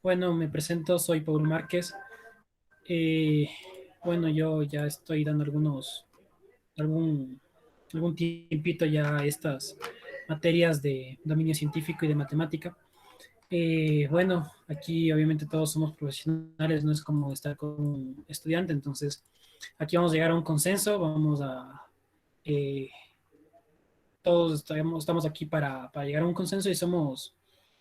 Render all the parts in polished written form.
Bueno, me presento, soy Paul Márquez. Eh, bueno, yo ya estoy dando algún, algún tiempito ya a estas materias de dominio científico y de matemática. Bueno, aquí obviamente todos somos profesionales, no es como estar con un estudiante, entonces aquí vamos a llegar a un consenso, eh, todos estamos aquí para llegar a un consenso y somos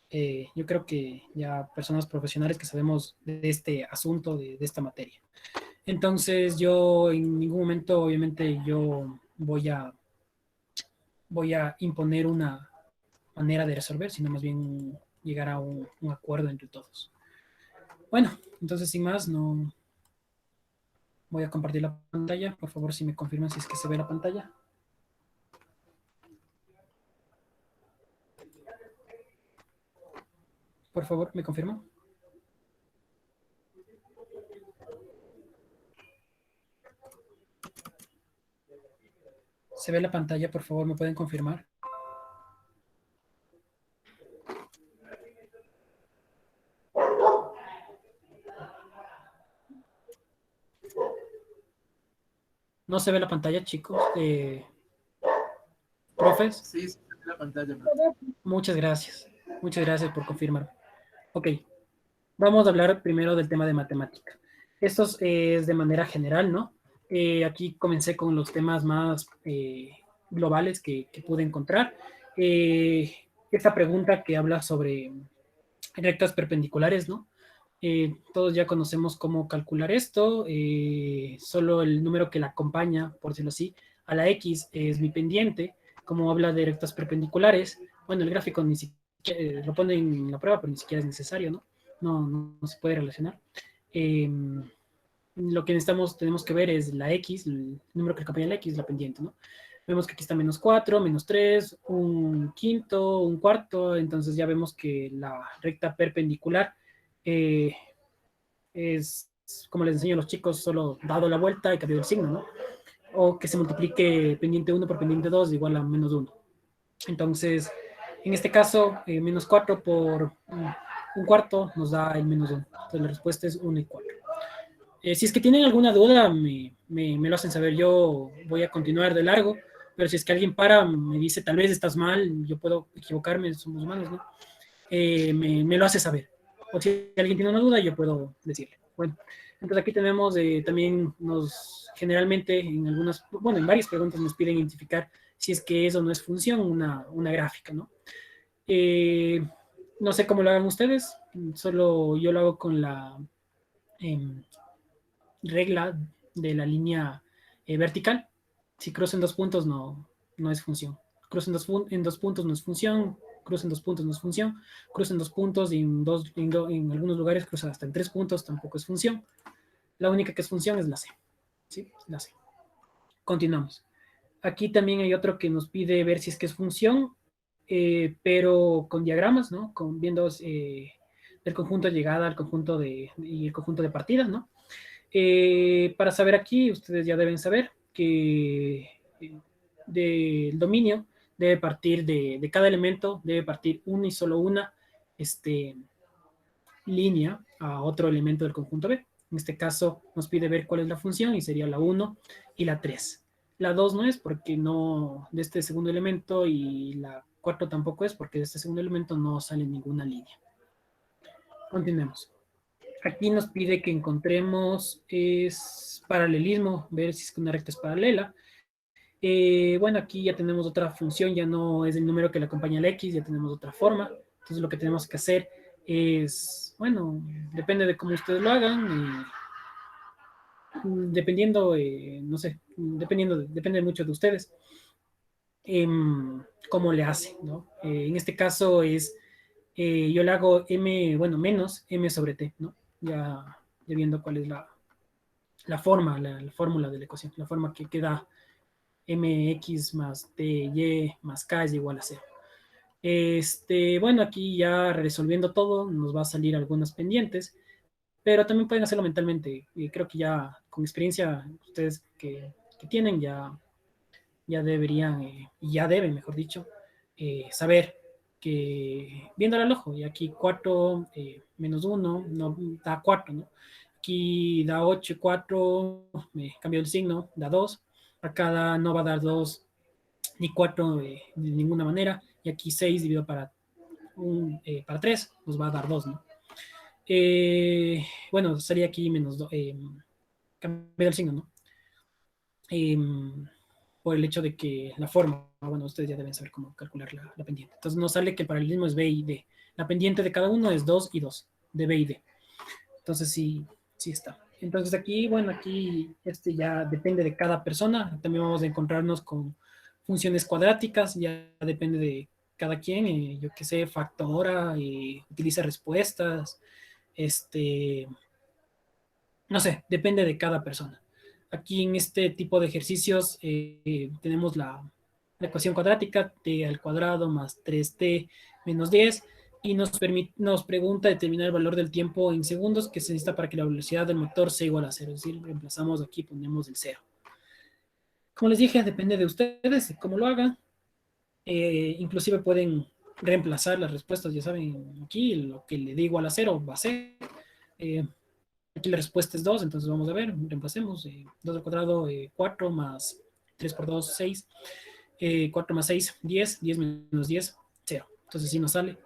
yo creo que ya personas profesionales que sabemos de este asunto, de esta materia. Entonces yo en ningún momento, obviamente, yo voy a imponer una manera de resolver, sino más bien llegar a un acuerdo entre todos. Bueno, entonces sin más, no voy a compartir la pantalla. Por favor, si me confirman si es que se ve la pantalla. Por favor, me confirman. ¿Se ve la pantalla? Por favor, me pueden confirmar. No se ve la pantalla, chicos. Profes, Sí, sí, en la pantalla, profe. muchas gracias. Muchas gracias por confirmar. Ok, vamos a hablar primero del tema de matemática. Esto es de manera general, ¿no? Aquí comencé con los temas más globales que pude encontrar. Eh, Esta pregunta que habla sobre rectas perpendiculares, ¿no? Todos ya conocemos cómo calcular esto, solo el número que la acompaña, por decirlo así, a la X es mi pendiente, como habla de rectas perpendiculares. Bueno, el gráfico ni siquiera lo pone en la prueba, pero ni siquiera es necesario, ¿no? No se puede relacionar. Eh, lo que tenemos que ver es la X, el número que acompaña a la X, la pendiente, ¿no? Vemos que aquí está menos 4, menos 3, un quinto, un cuarto, entonces ya vemos que la recta perpendicular eh, es, como les enseño a los chicos, solo dado la vuelta y cambiado el signo, ¿no? O que se multiplique pendiente 1 por pendiente 2 igual a menos 1. Entonces, en este caso, menos 4 por un cuarto nos da el menos 1. Entonces la respuesta es 1 y 4. Si es que tienen alguna duda, me lo hacen saber. Yo voy a continuar de largo, pero si es que alguien para, me dice, tal vez estás mal, yo puedo equivocarme, somos humanos, ¿no? Me lo hace saber. O si alguien tiene una duda, yo puedo decirle. Bueno, entonces aquí tenemos también generalmente en algunas, bueno, en varias preguntas nos piden identificar si es que eso no es función, una gráfica, ¿no? Eh, no sé cómo lo hagan ustedes, solo yo lo hago con la eh, regla de la línea vertical. Si cruza en dos puntos no es función. Cruza en dos puntos no es función. Cruza en dos puntos no es función. Cruza en dos puntos y en algunos lugares cruza hasta en tres puntos, tampoco es función. La única que es función es la C. ¿Sí? La C. Continuamos. Aquí también hay otro que nos pide ver si es que es función, pero con diagramas, ¿no? Viendo el conjunto de llegada al conjunto y el conjunto de partida, ¿no? Para saber aquí, ustedes ya deben saber que del dominio debe partir de cada elemento, debe partir una y solo una línea a otro elemento del conjunto B. En este caso nos pide ver cuál es la función y sería la 1 y la 3. La 2 no es porque no, de este segundo elemento, y la 4 tampoco es porque de este segundo elemento no sale ninguna línea. Continuemos. Aquí nos pide que encontremos es paralelismo, ver si es que una recta es paralela. Bueno, aquí ya tenemos otra función, ya no es el número que le acompaña al X, ya tenemos otra forma. Entonces lo que tenemos que hacer es, bueno, depende de cómo ustedes lo hagan, dependiendo, no sé, depende mucho de ustedes, cómo le hace, ¿no? En este caso yo le hago m, bueno, menos m sobre t, ¿no? Ya viendo cuál es la forma, la fórmula de la ecuación, la forma que queda mx más ty más k es igual a cero. Bueno, aquí ya resolviendo todo, nos va a salir algunas pendientes, pero también pueden hacerlo mentalmente. Y creo que ya con experiencia, ustedes que tienen ya deberían, ya deben, mejor dicho, saber. viéndolo al ojo, y aquí 4 menos 1 no, da 4, ¿no? Aquí da 8 y 4, me cambió el signo, da 2. Acá no va a dar 2 ni 4 de ninguna manera. Y aquí 6 dividido para 3 nos va a dar 2, ¿no? Bueno, sería aquí menos 2. Cambiar el signo, ¿no? Eh, por el hecho de que la forma, bueno, ustedes ya deben saber cómo calcular la pendiente. Entonces nos sale que el paralelismo es B y D. La pendiente de cada uno es 2 y 2, de B y D. Entonces sí, sí está. Entonces aquí, bueno, aquí ya depende de cada persona. También vamos a encontrarnos con funciones cuadráticas, ya depende de cada quien. Yo qué sé, factora, utiliza respuestas, este, no sé, depende de cada persona. Aquí en este tipo de ejercicios tenemos la ecuación cuadrática, t al cuadrado más 3t menos 10, y nos pregunta determinar el valor del tiempo en segundos que se necesita para que la velocidad del motor sea igual a cero. Es decir, reemplazamos aquí, ponemos el cero. Como les dije, depende de ustedes, de cómo lo hagan. Inclusive pueden reemplazar las respuestas, ya saben, aquí lo que le dé igual a cero va a ser. Eh, Aquí la respuesta es 2, entonces vamos a ver, reemplacemos. 2 al cuadrado, 4 más 3 por 2, 6. 4 más 6, 10. 10 menos 10, 0. Entonces sí nos sale.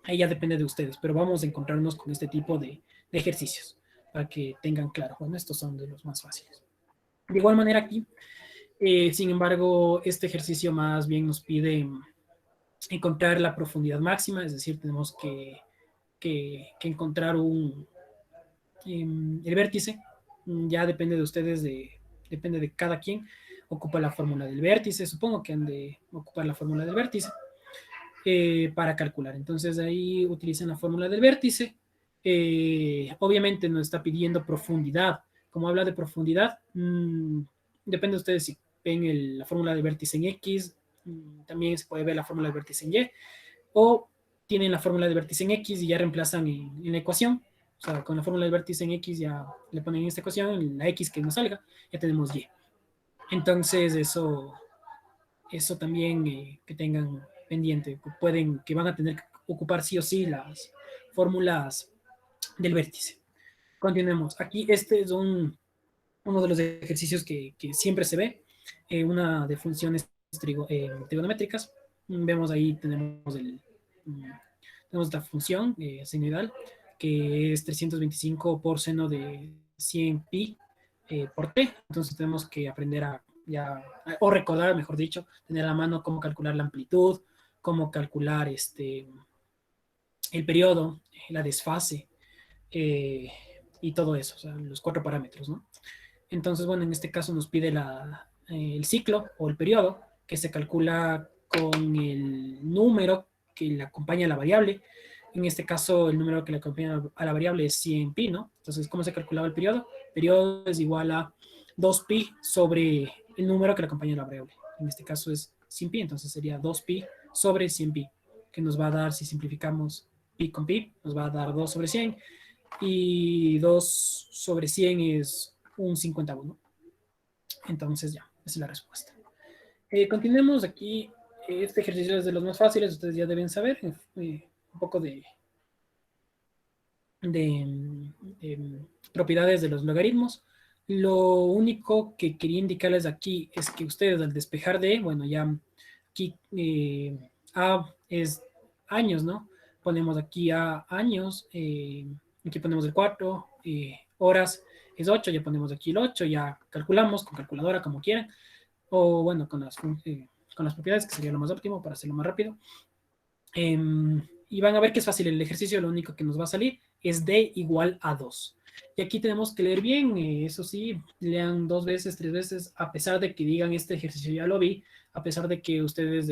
Ahí ya depende de ustedes, pero vamos a encontrarnos con este tipo de ejercicios para que tengan claro. Bueno, estos son de los más fáciles. De igual manera aquí, sin embargo, este ejercicio más bien nos pide encontrar la profundidad máxima, es decir, tenemos que encontrar el vértice. Ya depende de ustedes, depende de cada quien. Ocupa la fórmula del vértice, supongo que han de ocupar la fórmula del vértice para calcular. Entonces ahí utilizan la fórmula del vértice. Obviamente nos está pidiendo profundidad. Como habla de profundidad, depende de ustedes si ven la fórmula del vértice en X, también se puede ver la fórmula del vértice en Y, o tienen la fórmula del vértice en X y ya reemplazan en la ecuación. O sea, con la fórmula del vértice en X ya le ponen en esta ecuación, la X que nos salga, ya tenemos Y. Entonces eso también que tengan pendiente, que van a tener que ocupar sí o sí las fórmulas del vértice. Continuemos. Aquí este es uno de los ejercicios que siempre se ve, una de funciones trigonométricas. Vemos ahí, tenemos esta función senoidal, que es 325 por seno de 100 pi por t. Entonces tenemos que aprender o recordar, mejor dicho, tener a la mano cómo calcular la amplitud, cómo calcular el periodo, la desfase eh, y todo eso, o sea, los 4 parámetros, ¿no? Entonces, bueno, en este caso nos pide el ciclo o el periodo, que se calcula con el número que le acompaña a la variable. En este caso, el número que le acompaña a la variable es 100 pi, ¿no? Entonces, ¿cómo se calculaba el periodo? El periodo es igual a 2 pi sobre el número que le acompaña a la variable. En este caso es 100 pi, entonces sería 2 pi sobre 100 pi, que nos va a dar, si simplificamos pi con pi, nos va a dar 2 sobre 100, y 2 sobre 100 es un 51. Entonces ya, esa es la respuesta. Continuemos aquí. Este ejercicio es de los más fáciles, ustedes ya deben saber un poco de propiedades de los logaritmos. Lo único que quería indicarles aquí es que ustedes al despejar de, bueno, ya aquí A es años, ¿no? Ponemos aquí A años, aquí ponemos el 4, horas es 8, ya ponemos aquí el 8, ya calculamos con calculadora como quieran, o bueno, con las propiedades, que sería lo más óptimo para hacerlo más rápido. Y van a ver que es fácil el ejercicio, lo único que nos va a salir es D igual a 2. Y aquí tenemos que leer bien, eso sí, lean 2 veces, 3 veces, a pesar de que digan este ejercicio ya lo vi, a pesar de que ustedes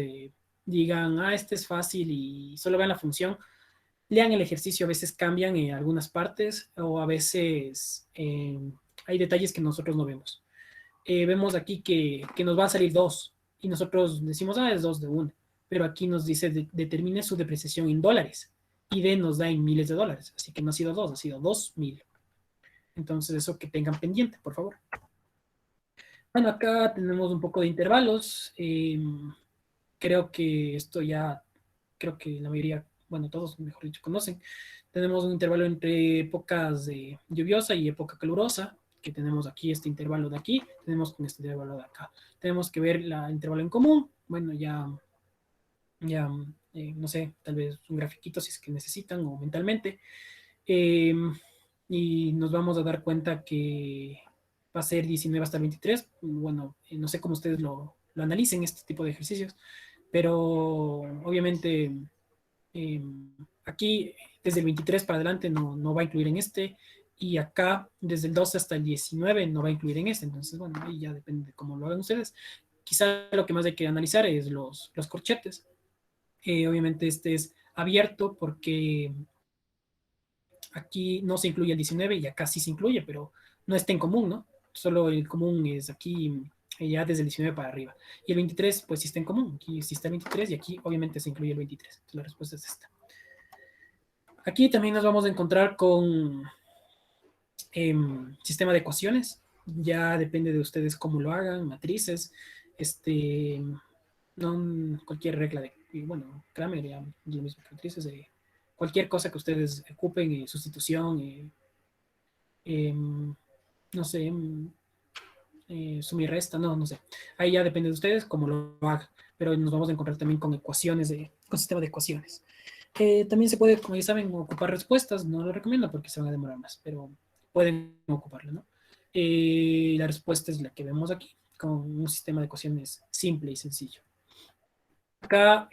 digan, este es fácil y solo vean la función, lean el ejercicio, a veces cambian algunas partes o a veces hay detalles que nosotros no vemos. Vemos aquí que nos va a salir 2 y nosotros decimos, es 2 de 1, pero aquí nos dice determine su depreciación en dólares y D nos da en miles de dólares, así que no ha sido 2, ha sido 2000. Entonces eso que tengan pendiente, por favor. Bueno, acá tenemos un poco de intervalos. Creo que esto ya creo que la mayoría, bueno, todos, mejor dicho, conocen. Tenemos un intervalo entre épocas lluviosa y época calurosa, que tenemos aquí este intervalo de aquí, tenemos con este intervalo de acá. Tenemos que ver el intervalo en común, bueno, ya no sé, tal vez un grafiquito si es que necesitan o mentalmente. Eh, y nos vamos a dar cuenta que va a ser 19 hasta el 23. Bueno, no sé cómo ustedes lo analicen, este tipo de ejercicios, pero obviamente eh, aquí desde el 23 para adelante no va a incluir en este, y acá desde el 12 hasta el 19 no va a incluir en este. Entonces, bueno, ahí ya depende de cómo lo hagan ustedes. Quizá lo que más hay que analizar es los corchetes. Obviamente este es abierto porque aquí no se incluye el 19 y acá sí se incluye, pero no está en común, ¿no? Solo el común es aquí ya desde el 19 para arriba. Y el 23, pues sí está en común. Aquí sí está el 23 y aquí obviamente se incluye el 23. Entonces, la respuesta es esta. Aquí también nos vamos a encontrar con sistema de ecuaciones. Ya depende de ustedes cómo lo hagan, matrices, no cualquier regla de, bueno, Kramer ya lo mismo que matrices, cualquier cosa que ustedes ocupen, sustitución, no sé, suma y resta, no sé. Ahí ya depende de ustedes cómo lo hagan, pero nos vamos a encontrar también con ecuaciones, con sistema de ecuaciones. También se puede, como ya saben, ocupar respuestas, no lo recomiendo porque se van a demorar más, pero pueden ocuparlo, ¿no? La respuesta es la que vemos aquí, con un sistema de ecuaciones simple y sencillo. Acá,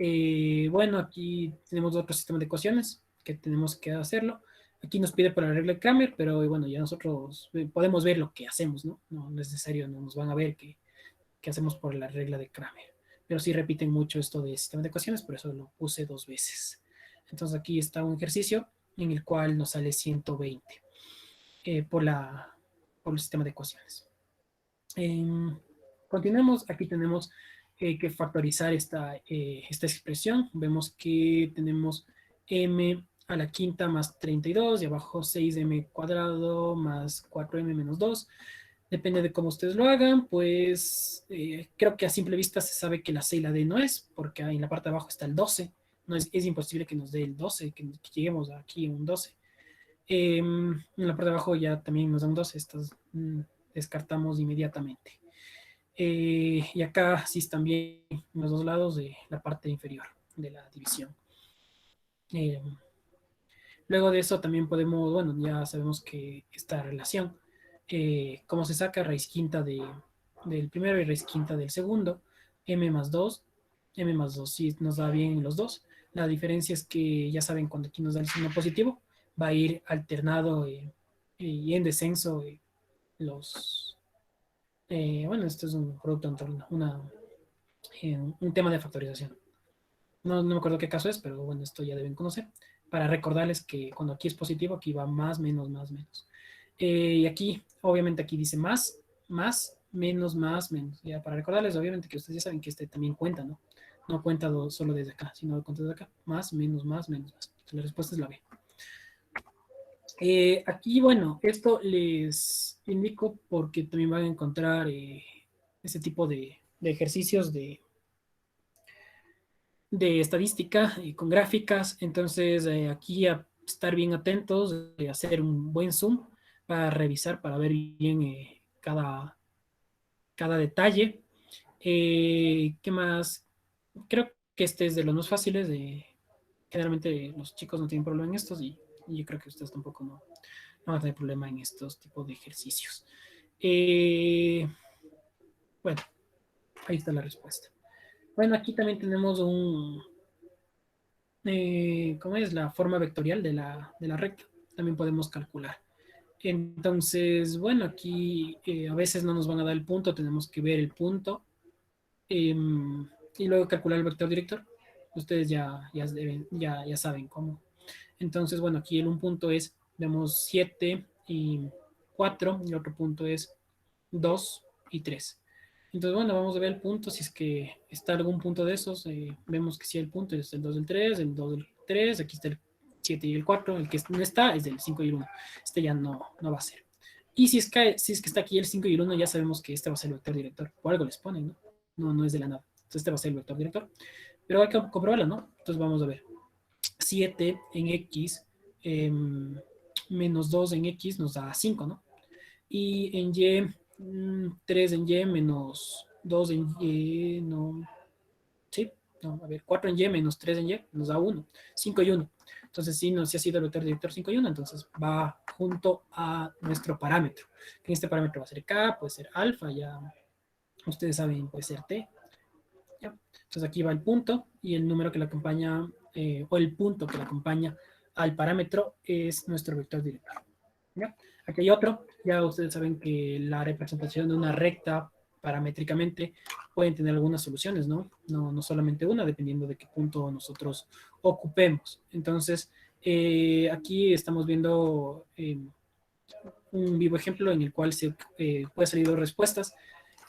bueno, aquí tenemos otro sistema de ecuaciones que tenemos que hacerlo. Aquí nos pide por la regla de Kramer, pero bueno, ya nosotros podemos ver lo que hacemos, ¿no? No es necesario, no nos van a ver que hacemos por la regla de Kramer. Pero sí repiten mucho esto de sistema de ecuaciones, por eso lo puse 2 veces. Entonces aquí está un ejercicio en el cual nos sale 120 por el sistema de ecuaciones. Continuemos, aquí tenemos que factorizar esta expresión. Vemos que tenemos m a la quinta más 32 y abajo 6m cuadrado más 4m menos 2. Depende de cómo ustedes lo hagan, pues creo que a simple vista se sabe que la C y la D no es, porque en la parte de abajo está el 12. No es imposible que nos dé el 12, que lleguemos aquí a un 12. En la parte de abajo ya también nos dan 12, estas descartamos inmediatamente. Y acá sí están bien los dos lados de la parte inferior de la división. Eh, Luego de eso también podemos, bueno, ya sabemos que esta relación, cómo se saca raíz quinta del primero y raíz quinta del segundo, m más 2 sí nos da bien los dos. La diferencia es que ya saben, cuando aquí nos da el signo positivo, va a ir alternado y en descenso los... bueno, esto es un producto entre un tema de factorización. No me acuerdo qué caso es, pero bueno, esto ya deben conocer. Para recordarles que cuando aquí es positivo, aquí va más, menos, más, menos. Y aquí, obviamente, aquí dice más, menos, más, menos. Ya para recordarles, obviamente, que ustedes ya saben que este también cuenta, ¿no? No cuenta solo desde acá, sino cuenta desde acá. Más, menos, más, menos, más. Entonces, la respuesta es la B. Aquí, bueno, esto les indico porque también van a encontrar este tipo de ejercicios de estadística con gráficas. Entonces, aquí a estar bien atentos, hacer un buen zoom para revisar, para ver bien cada detalle. ¿Qué más? Creo que este es de los más fáciles. Generalmente los chicos no tienen problema en estos y yo creo que ustedes tampoco no van a tener problema en estos tipos de ejercicios. Bueno, ahí está la respuesta. Bueno, aquí también tenemos ¿cómo es? La forma vectorial de la recta. También podemos calcular. Entonces, bueno, aquí a veces no nos van a dar el punto, tenemos que ver el punto eh, y luego calcular el vector director. Ustedes ya saben cómo. Entonces, bueno, aquí un punto es, vemos 7 y 4 y otro punto es 2 y 3. Entonces, bueno, vamos a ver el punto, si es que está algún punto de esos, vemos que sí el punto es el 2 del 3, el 2 del 3, aquí está el 7 y el 4, el que no está es del 5 y el 1, este ya no va a ser. Y si es que está aquí el 5 y el 1, ya sabemos que este va a ser el vector director, por algo les ponen, ¿no? No es de la nada. Entonces este va a ser el vector director, pero hay que comprobarlo, ¿no? Entonces vamos a ver. 7 en X menos 2 en X nos da 5, ¿no? Y en Y, 3 en Y menos 2 en Y, no, sí, no, a ver, 4 en Y menos 3 en Y nos da 1, 5 y 1. Entonces, sí, si ha sido el vector director 5 y 1, entonces va junto a nuestro parámetro. Que este parámetro va a ser K, puede ser alfa, ya ustedes saben, puede ser T. ¿Ya? Entonces aquí va el punto y el número que le acompaña, o el punto que le acompaña al parámetro es nuestro vector director. ¿Ya? Aquí hay otro, ya ustedes saben que la representación de una recta paramétricamente pueden tener algunas soluciones, ¿no? No solamente una, dependiendo de qué punto nosotros ocupemos. Entonces, aquí estamos viendo un vivo ejemplo en el cual se puede salir dos respuestas,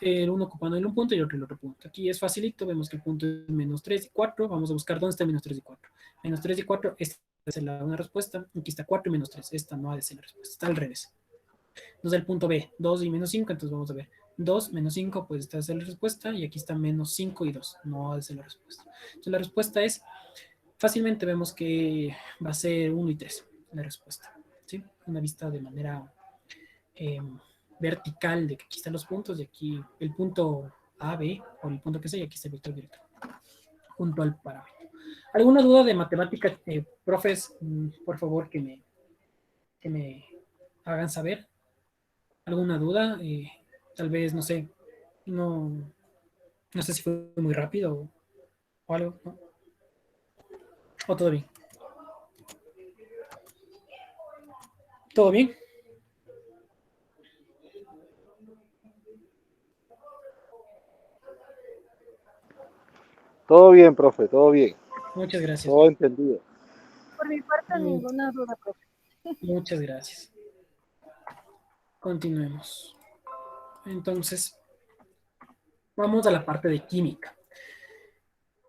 el uno ocupando en un punto y el otro en el otro punto. Aquí es facilito, vemos que el punto es menos 3 y 4, vamos a buscar dónde está menos 3 y 4. Menos 3 y 4, esta es una respuesta, aquí está 4 y menos 3, esta no ha de ser la respuesta, está al revés. Entonces el punto B, 2 y menos 5, entonces vamos a ver, 2 menos 5, pues esta es la respuesta, y aquí está menos 5 y 2, no ha de ser la respuesta. Entonces la respuesta es, fácilmente vemos que va a ser 1 y 3, la respuesta, ¿sí? Una vista de manera eh, vertical de que aquí están los puntos y aquí el punto A, B o el punto que sea y aquí está el vector director junto al parámetro. ¿Alguna duda de matemática, profes? Por favor que me hagan saber. ¿Alguna duda? Tal vez, no sé, no, no sé si fue muy rápido o algo, ¿no? ¿O todo bien? ¿Todo bien? Todo bien, profe, todo bien. Muchas gracias. Todo entendido. Por mi parte, ninguna duda, profe. Muchas gracias. Continuemos. Entonces, vamos a la parte de química.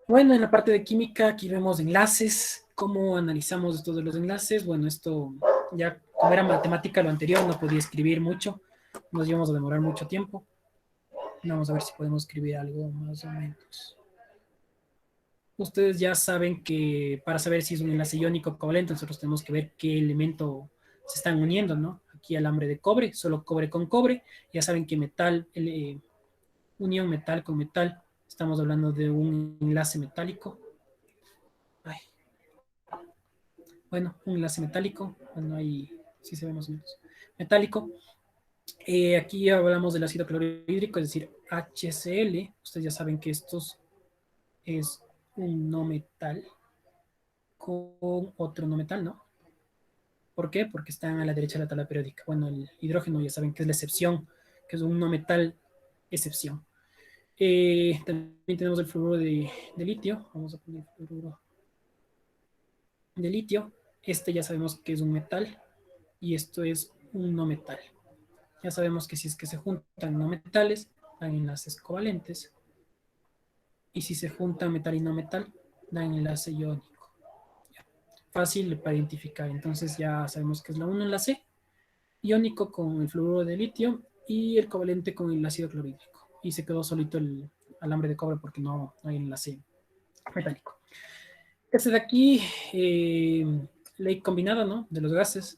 Bueno, en la parte de química aquí vemos enlaces, cómo analizamos estos de los enlaces. Bueno, esto ya como era matemática lo anterior, no podía escribir mucho, nos íbamos a demorar mucho tiempo. Vamos a ver si podemos escribir algo más o menos. Ustedes ya saben que para saber si es un enlace iónico o covalente, nosotros tenemos que ver qué elemento se están uniendo, ¿no? Aquí alambre de cobre, solo cobre con cobre. Ya saben que metal, unión metal con metal, estamos hablando de un enlace metálico. Ay, bueno, un enlace metálico, bueno, ahí sí se ve más o menos, metálico. Aquí hablamos del ácido clorhídrico, es decir, HCl. Ustedes ya saben que esto es un no metal con otro no metal, ¿no? ¿Por qué? Porque están a la derecha de la tabla periódica. Bueno, el hidrógeno ya saben que es la excepción, que es un no metal excepción. También tenemos el fluoruro de litio. Vamos a poner fluoruro de litio. Este ya sabemos que es un metal y esto es un no metal. Ya sabemos que si es que se juntan no metales, dan enlaces covalentes. Y si se juntan metal y no metal, dan enlace iónico. Ya. Fácil para identificar. Entonces ya sabemos que es la 1 enlace iónico con el fluoruro de litio y el covalente con el ácido clorhídrico. Y se quedó solito el alambre de cobre porque no hay enlace metálico. Este de aquí, ley combinada, ¿no? De los gases.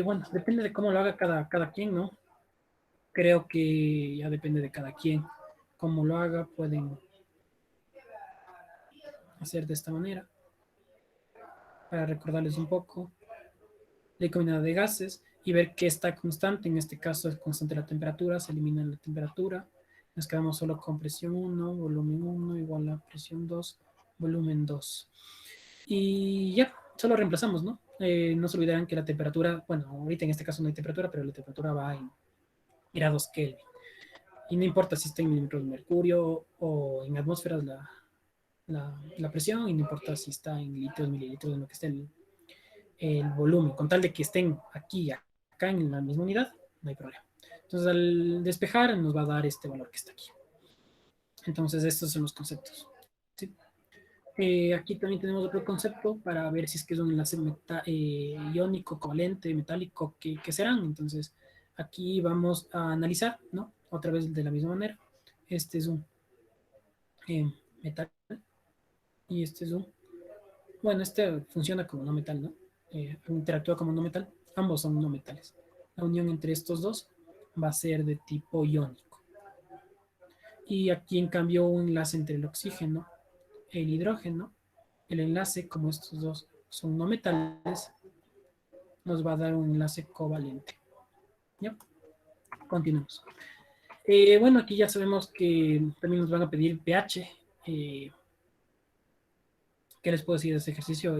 Bueno, depende de cómo lo haga cada quien, ¿no? Creo que ya depende de cada quien. Cómo lo haga, pueden hacer de esta manera. Para recordarles un poco. Ley combinada de gases y ver que está constante. En este caso es constante la temperatura. Se elimina la temperatura. Nos quedamos solo con presión 1, volumen 1 igual a presión 2, volumen 2. Y ya, solo reemplazamos, ¿no? No se olvidarán que la temperatura, bueno, ahorita en este caso no hay temperatura, pero la temperatura va en grados Kelvin. Y no importa si está en milímetros de mercurio o en atmósferas la presión, y no importa si está en litros, mililitros, en lo que esté el volumen, con tal de que estén aquí, acá en la misma unidad, no hay problema. Entonces al despejar nos va a dar este valor que está aquí. Entonces estos son los conceptos. ¿Sí? Aquí también tenemos otro concepto para ver si es que es un enlace iónico, covalente, metálico, que serán. Entonces, aquí vamos a analizar, ¿no? Otra vez de la misma manera. Este es un metal y este es un bueno, este funciona como no metal, ¿no? Interactúa como no metal, ambos son no metales. La unión entre estos dos va a ser de tipo iónico. Y aquí en cambio un enlace entre el oxígeno, el hidrógeno, el enlace, como estos dos son no metales, nos va a dar un enlace covalente. ¿Ya? Continuamos. Bueno, aquí ya sabemos que también nos van a pedir pH. ¿Qué les puedo decir de este ejercicio?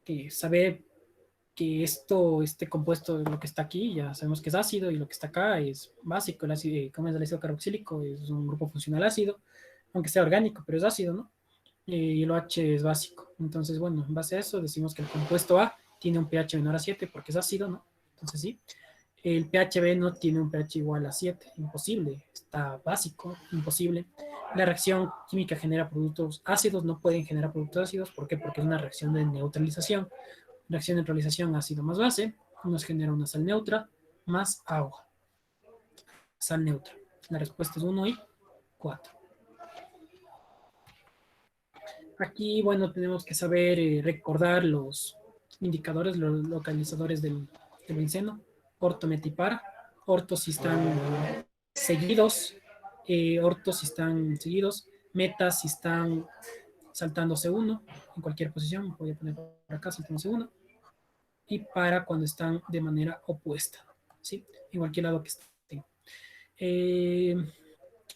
Que saber que este compuesto, lo que está aquí, ya sabemos que es ácido y lo que está acá es básico. El ácido, como es el ácido carboxílico, es un grupo funcional ácido, aunque sea orgánico, pero es ácido, ¿no? Y el OH es básico. Entonces, bueno, en base a eso decimos que el compuesto A tiene un pH menor a 7 porque es ácido, ¿no? Entonces, sí. El pH B no tiene un pH igual a 7, imposible, está básico, imposible. La reacción química genera productos ácidos, no pueden generar productos ácidos, ¿por qué? Porque es una reacción de neutralización. Reacción de neutralización ácido más base nos genera una sal neutra más agua. Sal neutra. La respuesta es 1 y 4. Aquí, bueno, tenemos que saber recordar los indicadores, los localizadores del benceno. Orto, meta y para. Orto si están seguidos, ortos si están seguidos, metas si están saltándose uno en cualquier posición, voy a poner por acá saltándose uno, y para cuando están de manera opuesta, ¿sí? En cualquier lado que estén. Eh,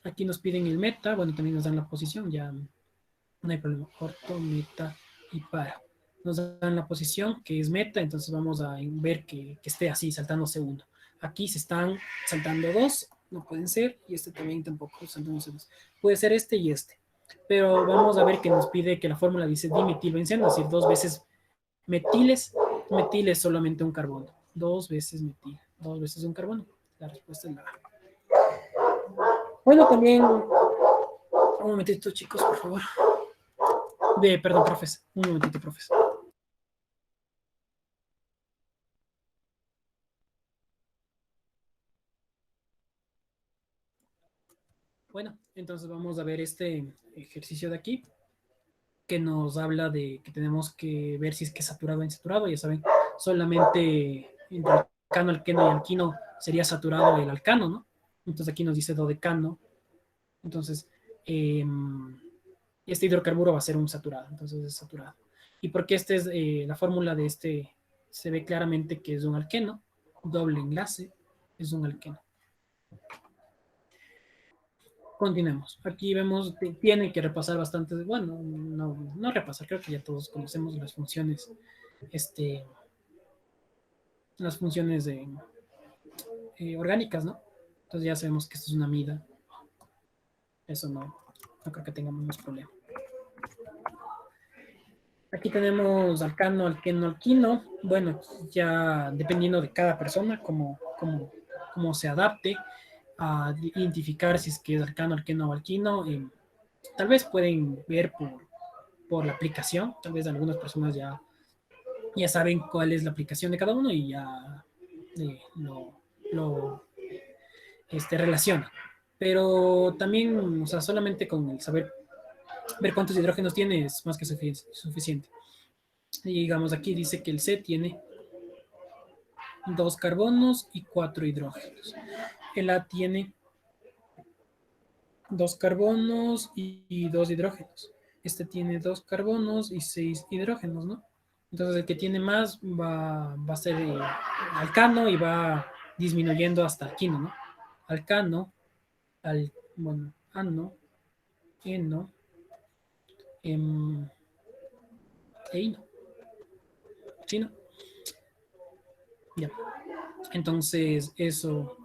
Aquí nos piden el meta, bueno, también nos dan la posición, ya no hay problema, orto, meta y para. Nos dan la posición que es meta, entonces vamos a ver que esté así, saltándose uno. Aquí se están saltando dos, no pueden ser, y este también tampoco, saltándose dos. Puede ser este y este. Pero vamos a ver que nos pide que la fórmula dice dimetilbenceno, es decir, dos veces metiles, metil es solamente un carbono. Dos veces metil, dos veces un carbono. La respuesta es la A. Bueno, también, un momentito, chicos, por favor. Perdón, profes. Un momentito, profes. Bueno, entonces vamos a ver este ejercicio de aquí que nos habla de que tenemos que ver si es que es saturado o insaturado. Ya saben, solamente entre alcano, alqueno y alquino sería saturado el alcano, ¿no? Entonces aquí nos dice dodecano. Entonces, este hidrocarburo va a ser un saturado, entonces es saturado. ¿Y porque este es la fórmula de este? Se ve claramente que es un alqueno, doble enlace, es un alqueno. Continuemos. Aquí vemos que tiene que repasar bastante, bueno, no repasar, creo que ya todos conocemos las funciones orgánicas, ¿no? Entonces ya sabemos que esto es una amida. Eso no creo que tengamos problema. Aquí tenemos alcano, alqueno, alquino. Bueno, ya dependiendo de cada persona, cómo se adapte a identificar si es que es alcano, alqueno o alquino. Tal vez pueden ver por la aplicación. Tal vez algunas personas ya saben cuál es la aplicación de cada uno y ya lo relacionan. Pero también, o sea, solamente con el saber ver cuántos hidrógenos tiene es más que suficiente. Y digamos, aquí dice que el C tiene 2 carbonos y 4 hidrógenos. El A tiene 2 carbonos y 2 hidrógenos. Este tiene 2 carbonos y 6 hidrógenos, ¿no? Entonces el que tiene más va a ser alcano y va disminuyendo hasta alquino, ¿no? Alcano, bueno, ano, eno, eino. ¿Sí, no? Ya. Entonces, eso,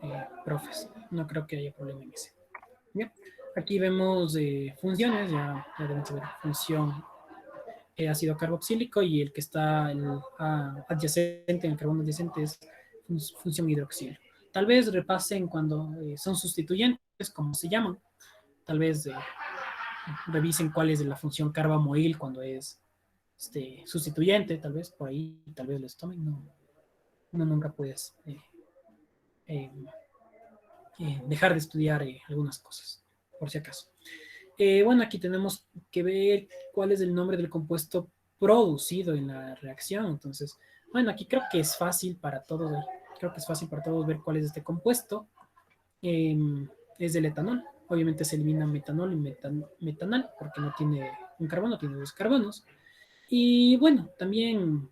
profes, no creo que haya problema en ese. Bien. Aquí vemos funciones, ya deben saber, función ácido carboxílico y el que está adyacente, en el carbono adyacente es función hidroxilo. Tal vez repasen cuando son sustituyentes, como se llaman. Tal vez revisen cuál es la función carbamoil cuando es sustituyente, tal vez por ahí, tal vez les tomen. No, uno nunca puedes eh, dejar de estudiar algunas cosas, por si acaso. Bueno, aquí tenemos que ver cuál es el nombre del compuesto producido en la reacción. Entonces, bueno, aquí creo que es fácil para todos. Creo que es fácil para todos ver cuál es este compuesto. Eh, es el etanol. Obviamente se elimina metanol y metanal porque no tiene un carbono, tiene dos carbonos. Y bueno, también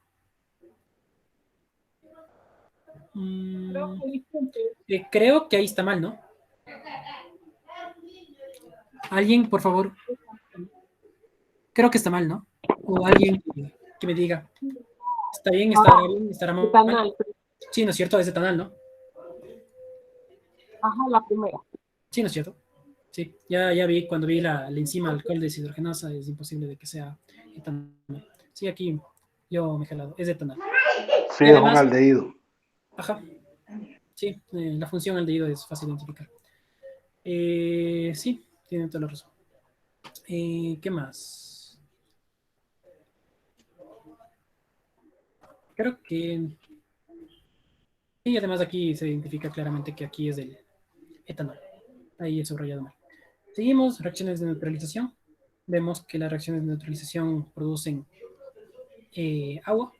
Creo que dicen que creo que ahí está mal, ¿no? Alguien, por favor, creo que está mal, ¿no? O alguien que me diga, ¿está bien? ¿Estará ajá, bien? ¿Estará mal? etanol, Sí, ¿no es cierto? Es etanol, ¿no? ajá, la primera. Sí, ¿no es cierto? Sí, ya vi, cuando vi la enzima alcohol deshidrogenasa, es imposible de que sea etanol. Sí, aquí yo me he jalado, es etanol. Sí, Y es un además, aldehído. ajá, sí, la función aldehído es fácil de identificar. Sí, tiene toda la razón. ¿Qué más? Creo que... Y además aquí se identifica claramente que aquí es el etanol. Ahí he subrayado mal. Seguimos, reacciones de neutralización. Vemos que las reacciones de neutralización producen agua,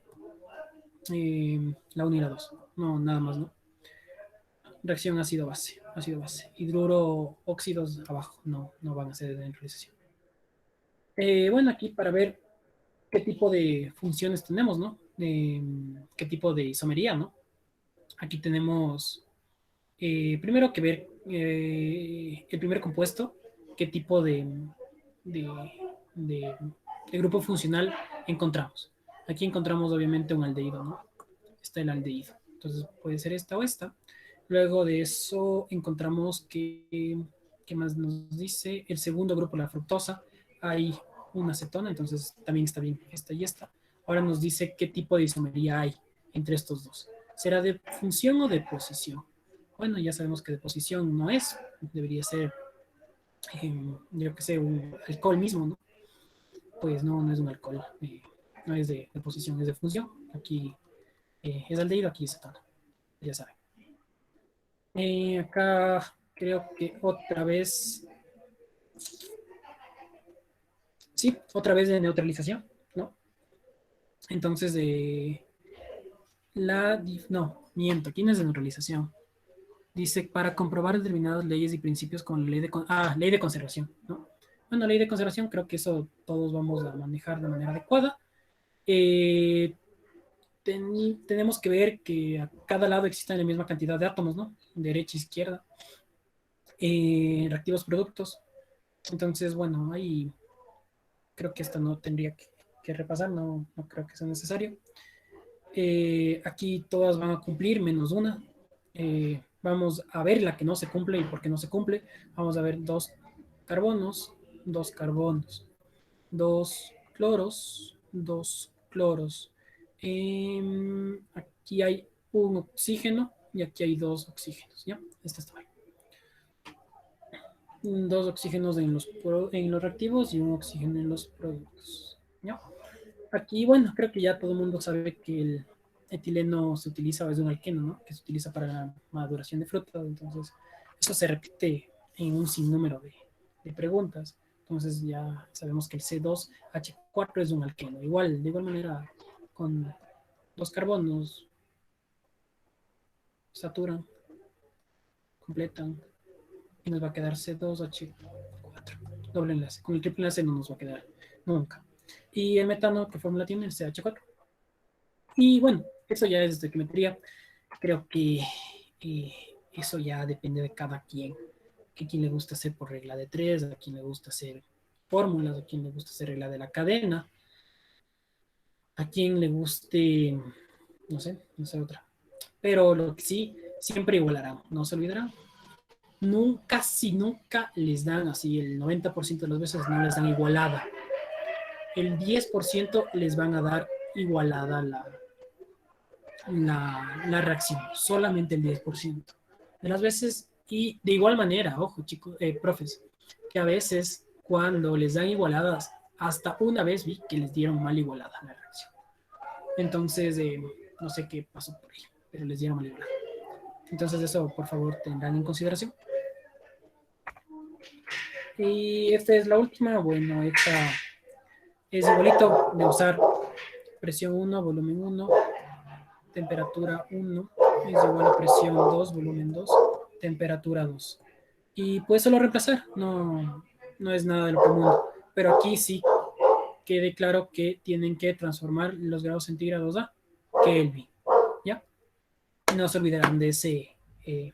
la 1 y la 2. No, nada más, ¿no? Reacción ácido-base, ácido-base. Hidruro, óxidos abajo, no van a ser de neutralización. Bueno, aquí para ver qué tipo de funciones tenemos, ¿no? Qué tipo de isomería, ¿no? Aquí tenemos primero que ver el primer compuesto, qué tipo de, de, de grupo funcional encontramos. Aquí encontramos obviamente un aldehído, ¿no? Está el aldehído. Entonces puede ser esta o esta. Luego de eso encontramos que, ¿qué más nos dice? El segundo grupo, la fructosa, hay una acetona, entonces también está bien esta y esta. Ahora nos dice qué tipo de isomería hay entre estos dos. ¿Será de función o de posición? Bueno, ya sabemos que de posición no es, debería ser, yo que sé, un alcohol mismo, ¿no? Pues no es un alcohol, no es de posición, es de función. Aquí es aldehído, aquí es cetona, ya saben. Acá creo que otra vez, sí, otra vez de neutralización, ¿no? Entonces, no, miento, aquí no es de neutralización. Dice, para comprobar determinadas leyes y principios con la ley de conservación, ¿no? Bueno, ley de conservación, creo que eso todos vamos a manejar de manera adecuada. Eh, tenemos que ver que a cada lado existen la misma cantidad de átomos, ¿no? Derecha, izquierda. Reactivos productos. Entonces, bueno, ahí creo que esta no tendría que repasar, no creo que sea necesario. Aquí todas van a cumplir menos una. Vamos a ver la que no se cumple y por qué no se cumple. Vamos a ver carbonos, dos carbonos, dos cloros, dos cloros. Aquí hay un oxígeno y aquí hay dos oxígenos, ¿ya? Esta está bien. Dos oxígenos en los reactivos y un oxígeno en los productos, ¿ya? Aquí, bueno, creo que ya todo el mundo sabe que el etileno se utiliza, o es un alqueno, ¿no? Que se utiliza para la maduración de fruta. Entonces, eso se repite en un sinnúmero de preguntas. Entonces, ya sabemos que el C2H4 es un alqueno. Igual, de igual manera, con dos carbonos, saturan, completan, y nos va a quedar C2H4. Doble enlace. Con el triple enlace no nos va a quedar nunca. Y el metano, ¿qué fórmula tiene? El CH4. Y bueno, eso ya es de geometría. Creo que eh, eso ya depende de cada quien. Que a quien le gusta hacer por regla de tres, a quien le gusta hacer fórmulas, a quien le gusta hacer regla de la cadena, a quien le guste, no sé otra. Pero lo que sí, siempre igualarán, no se olvidarán. Nunca, si nunca les dan así, el 90% de las veces no les dan igualada. El 10% les van a dar igualada la reacción, solamente el 10% de las veces. Y de igual manera, ojo chicos, profes, que a veces cuando les dan igualadas, hasta una vez vi que les dieron mal igualada la reacción. Entonces, no sé qué pasó por ahí, pero les dieron mal igualada. Entonces eso, por favor, tendrán en consideración. Y esta es la última. Bueno, esta es igualito de usar presión 1, volumen 1, temperatura 1, es igual a presión 2, volumen 2, temperatura 2. Y puedes solo reemplazar, no es nada del otro mundo. Pero aquí sí quede claro que tienen que transformar los grados centígrados a Kelvin. ¿Ya? No se olvidarán de eh,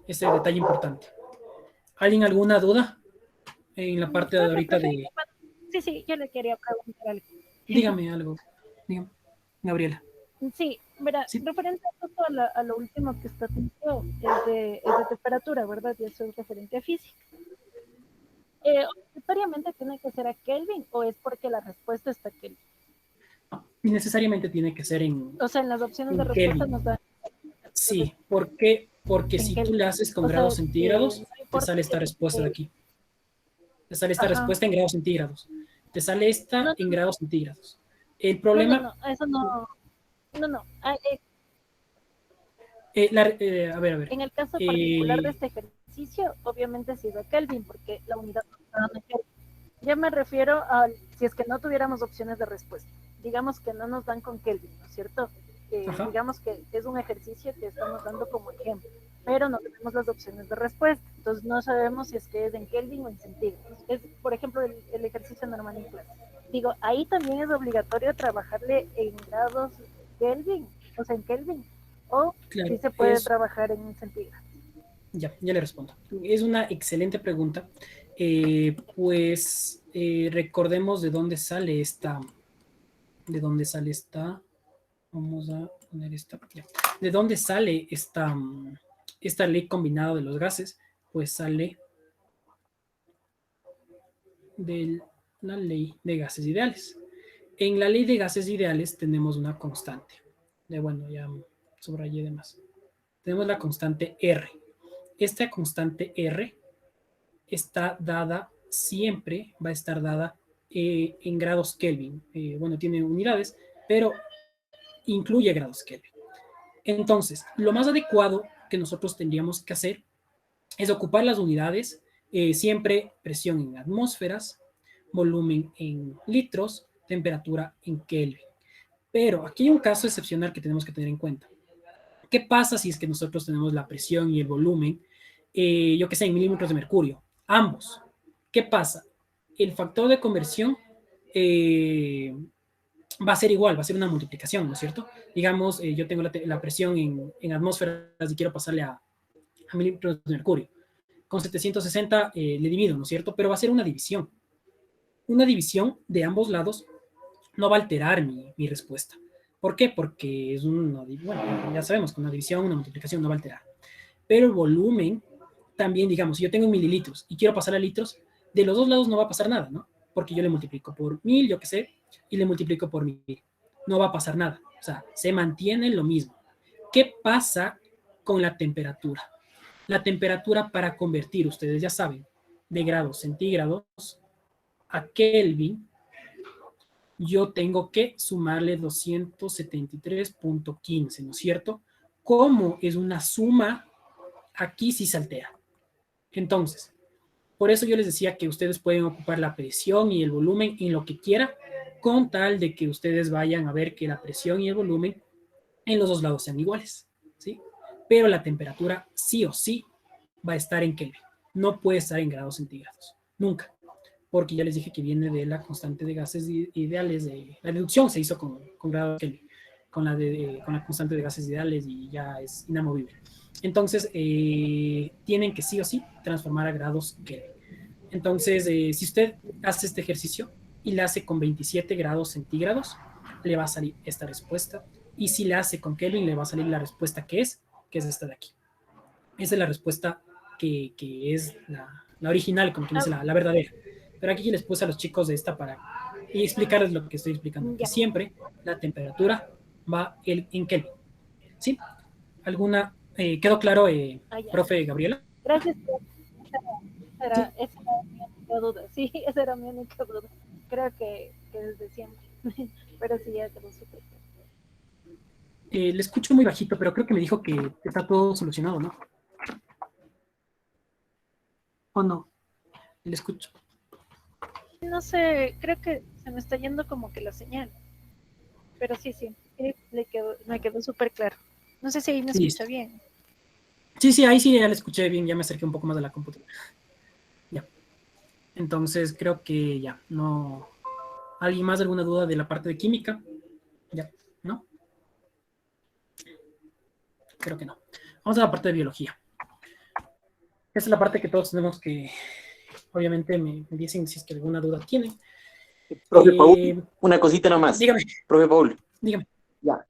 ese detalle importante. ¿Alguien alguna duda en la parte de Profe, ahorita de... sí, sí, yo le quería preguntar algo. Dígame algo, dígame, Gabriela. Sí, mira, Sí, referente justo a lo último que está diciendo, es de temperatura, ¿verdad? Y eso es referente a física. ¿Obligatoriamente tiene que ser a Kelvin o es porque la respuesta está a Kelvin? y necesariamente tiene que ser O sea, en las opciones de en respuesta Kelvin. nos dan Sí, ¿por qué? Porque en si tú Kelvin. le haces con O sea, grados que centígrados, no te importa sale si esta es respuesta de aquí. Te sale esta ajá. respuesta en grados centígrados. Te sale esta No, en grados centígrados. El no, no, problema, no, eso no, no, no. a ver, En el caso particular de eh, este ejercicio, obviamente sí es a Kelvin, porque la unidad no está dando en Kelvin. Yo me refiero a si es que no tuviéramos opciones de respuesta. Digamos que no nos dan con Kelvin, ¿no es cierto? ajá, Digamos que es un ejercicio que estamos dando como ejemplo, pero no tenemos las opciones de respuesta. Entonces no sabemos si es que es en Kelvin o en centígrados. Es, por ejemplo, el ejercicio normal en clase. Digo, ahí también es obligatorio trabajarle en grados Kelvin, o sea, en Kelvin, o si claro, se puede trabajar en centígrados. ya le respondo. Es una excelente pregunta. Recordemos de dónde sale esta, vamos a poner esta, ya. ¿De dónde sale esta ley combinada de los gases? Pues sale de la ley de gases ideales. En la ley de gases ideales tenemos una constante. Bueno, ya subrayé de más. Tenemos la constante R. Esta constante R está dada siempre, va a estar dada en grados Kelvin. Bueno, tiene unidades, pero incluye grados Kelvin. Entonces, lo más adecuado que nosotros tendríamos que hacer es ocupar las unidades, siempre presión en atmósferas, volumen en litros, temperatura en Kelvin. Pero aquí hay un caso excepcional que tenemos que tener en cuenta. ¿Qué pasa si es que nosotros tenemos la presión y el volumen, yo que sé, en milímetros de mercurio? Ambos. ¿Qué pasa? El factor de conversión va a ser igual, va a ser una multiplicación, ¿no es cierto? Digamos, yo tengo la presión en atmósferas y quiero pasarle a milímetros de mercurio. Con 760 le divido, ¿no es cierto? Pero va a ser una división. Una división de ambos lados no va a alterar mi respuesta. ¿Por qué? Porque es una, bueno, ya sabemos que una división, una multiplicación no va a alterar. Pero el volumen, también, digamos, si yo tengo mililitros y quiero pasar a litros, de los dos lados no va a pasar nada, ¿no? Porque yo le multiplico por 1000, yo qué sé, y le multiplico por 1000. No va a pasar nada. O sea, se mantiene lo mismo. ¿Qué pasa con la temperatura? La temperatura para convertir, ustedes ya saben, de grados centígrados a Kelvin, yo tengo que sumarle 273.15, ¿no es cierto? Como es una suma, aquí sí se altera. Entonces, por eso yo les decía que ustedes pueden ocupar la presión y el volumen en lo que quiera, con tal de que ustedes vayan a ver que la presión y el volumen en los dos lados sean iguales, ¿sí? Pero la temperatura sí o sí va a estar en Kelvin. No puede estar en grados centígrados. Nunca. Porque ya les dije que viene de la constante de gases ideales. La deducción se hizo con grados Kelvin, con la constante de gases ideales y ya es inamovible. Entonces, tienen que sí o sí transformar a grados Kelvin. Entonces, si usted hace este ejercicio y la hace con 27 grados centígrados, le va a salir esta respuesta. Y si la hace con Kelvin, le va a salir la respuesta que es esta de aquí. Esa es la respuesta que es la original, como quien Ah, dice, la verdadera. Pero aquí les puse a los chicos de esta para y explicarles lo que estoy explicando, que ya, siempre la temperatura va en Kelvin. ¿Sí? ¿Alguna? ¿Quedó claro, ya. profe Gabriela? Gracias. Sí. Esa era mi única duda. Sí, esa era mi única duda. Creo que desde siempre. Pero sí, ya te lo supe. Le escucho muy bajito, pero creo que me dijo que está todo solucionado, ¿no? ¿O no? Le escucho. No sé, creo que se me está yendo como que la señal. Pero sí, me quedó súper claro. No sé si ahí me escucha Listo. bien. Sí, ahí sí ya le escuché bien, ya me acerqué un poco más de la computadora. Ya. Entonces creo que ya, no. ¿Alguien más alguna duda de la parte de química? Ya, ¿no? Creo que no. Vamos a la parte de biología. Esta es la parte que todos tenemos que, obviamente, me dicen si es que alguna duda tienen. Profe Paul, una cosita nomás. Dígame, Profe Paul, dígame. ya.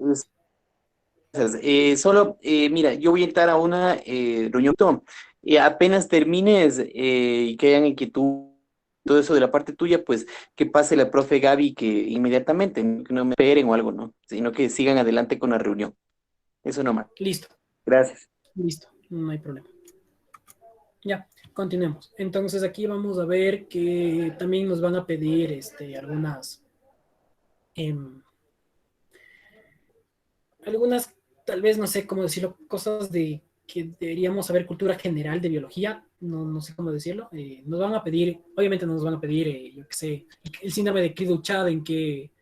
Solo, mira, yo voy a entrar a una reunión. Apenas termines y que hayan inquietud, todo eso de la parte tuya, pues que pase la profe Gaby que inmediatamente, que no me esperen o algo, ¿no? Sino que sigan adelante con la reunión. Eso nomás. Listo, Gracias. listo, no hay problema. Ya, continuemos. Entonces aquí vamos a ver que también nos van a pedir algunas, algunas, tal vez, no sé cómo decirlo, cosas de que deberíamos saber cultura general de biología, no sé cómo decirlo. Nos van a pedir, obviamente nos van a pedir, yo qué sé, el síndrome de Cri-du-Chat, en qué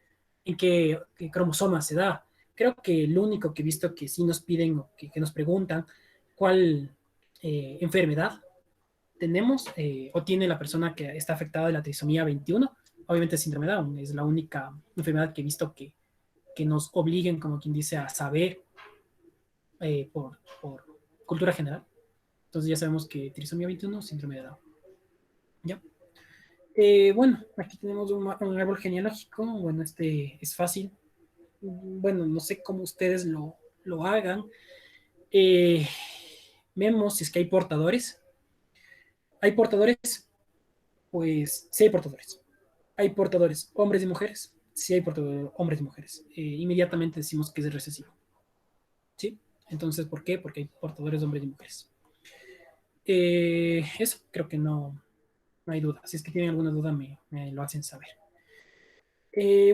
cromosoma se da. Creo que el único que he visto que sí nos piden o que nos preguntan cuál enfermedad tenemos o tiene la persona que está afectada de la trisomía 21, obviamente es síndrome de Down, es la única enfermedad que he visto que nos obliguen, como quien dice, a saber por cultura general. Entonces ya sabemos que trisomía 21, síndrome de Down. ¿Ya? Bueno, aquí tenemos un árbol genealógico. Bueno, este es fácil. Bueno, no sé cómo ustedes lo hagan. Eh, Vemos si es que hay portadores. ¿Hay portadores? Pues sí hay portadores. ¿Hay portadores hombres y mujeres? Sí hay portadores hombres y mujeres. Inmediatamente decimos que es recesivo. ¿Sí? Entonces, ¿por qué? Porque hay portadores hombres y mujeres. Eso creo que no hay duda. Si es que tienen alguna duda, me lo hacen saber.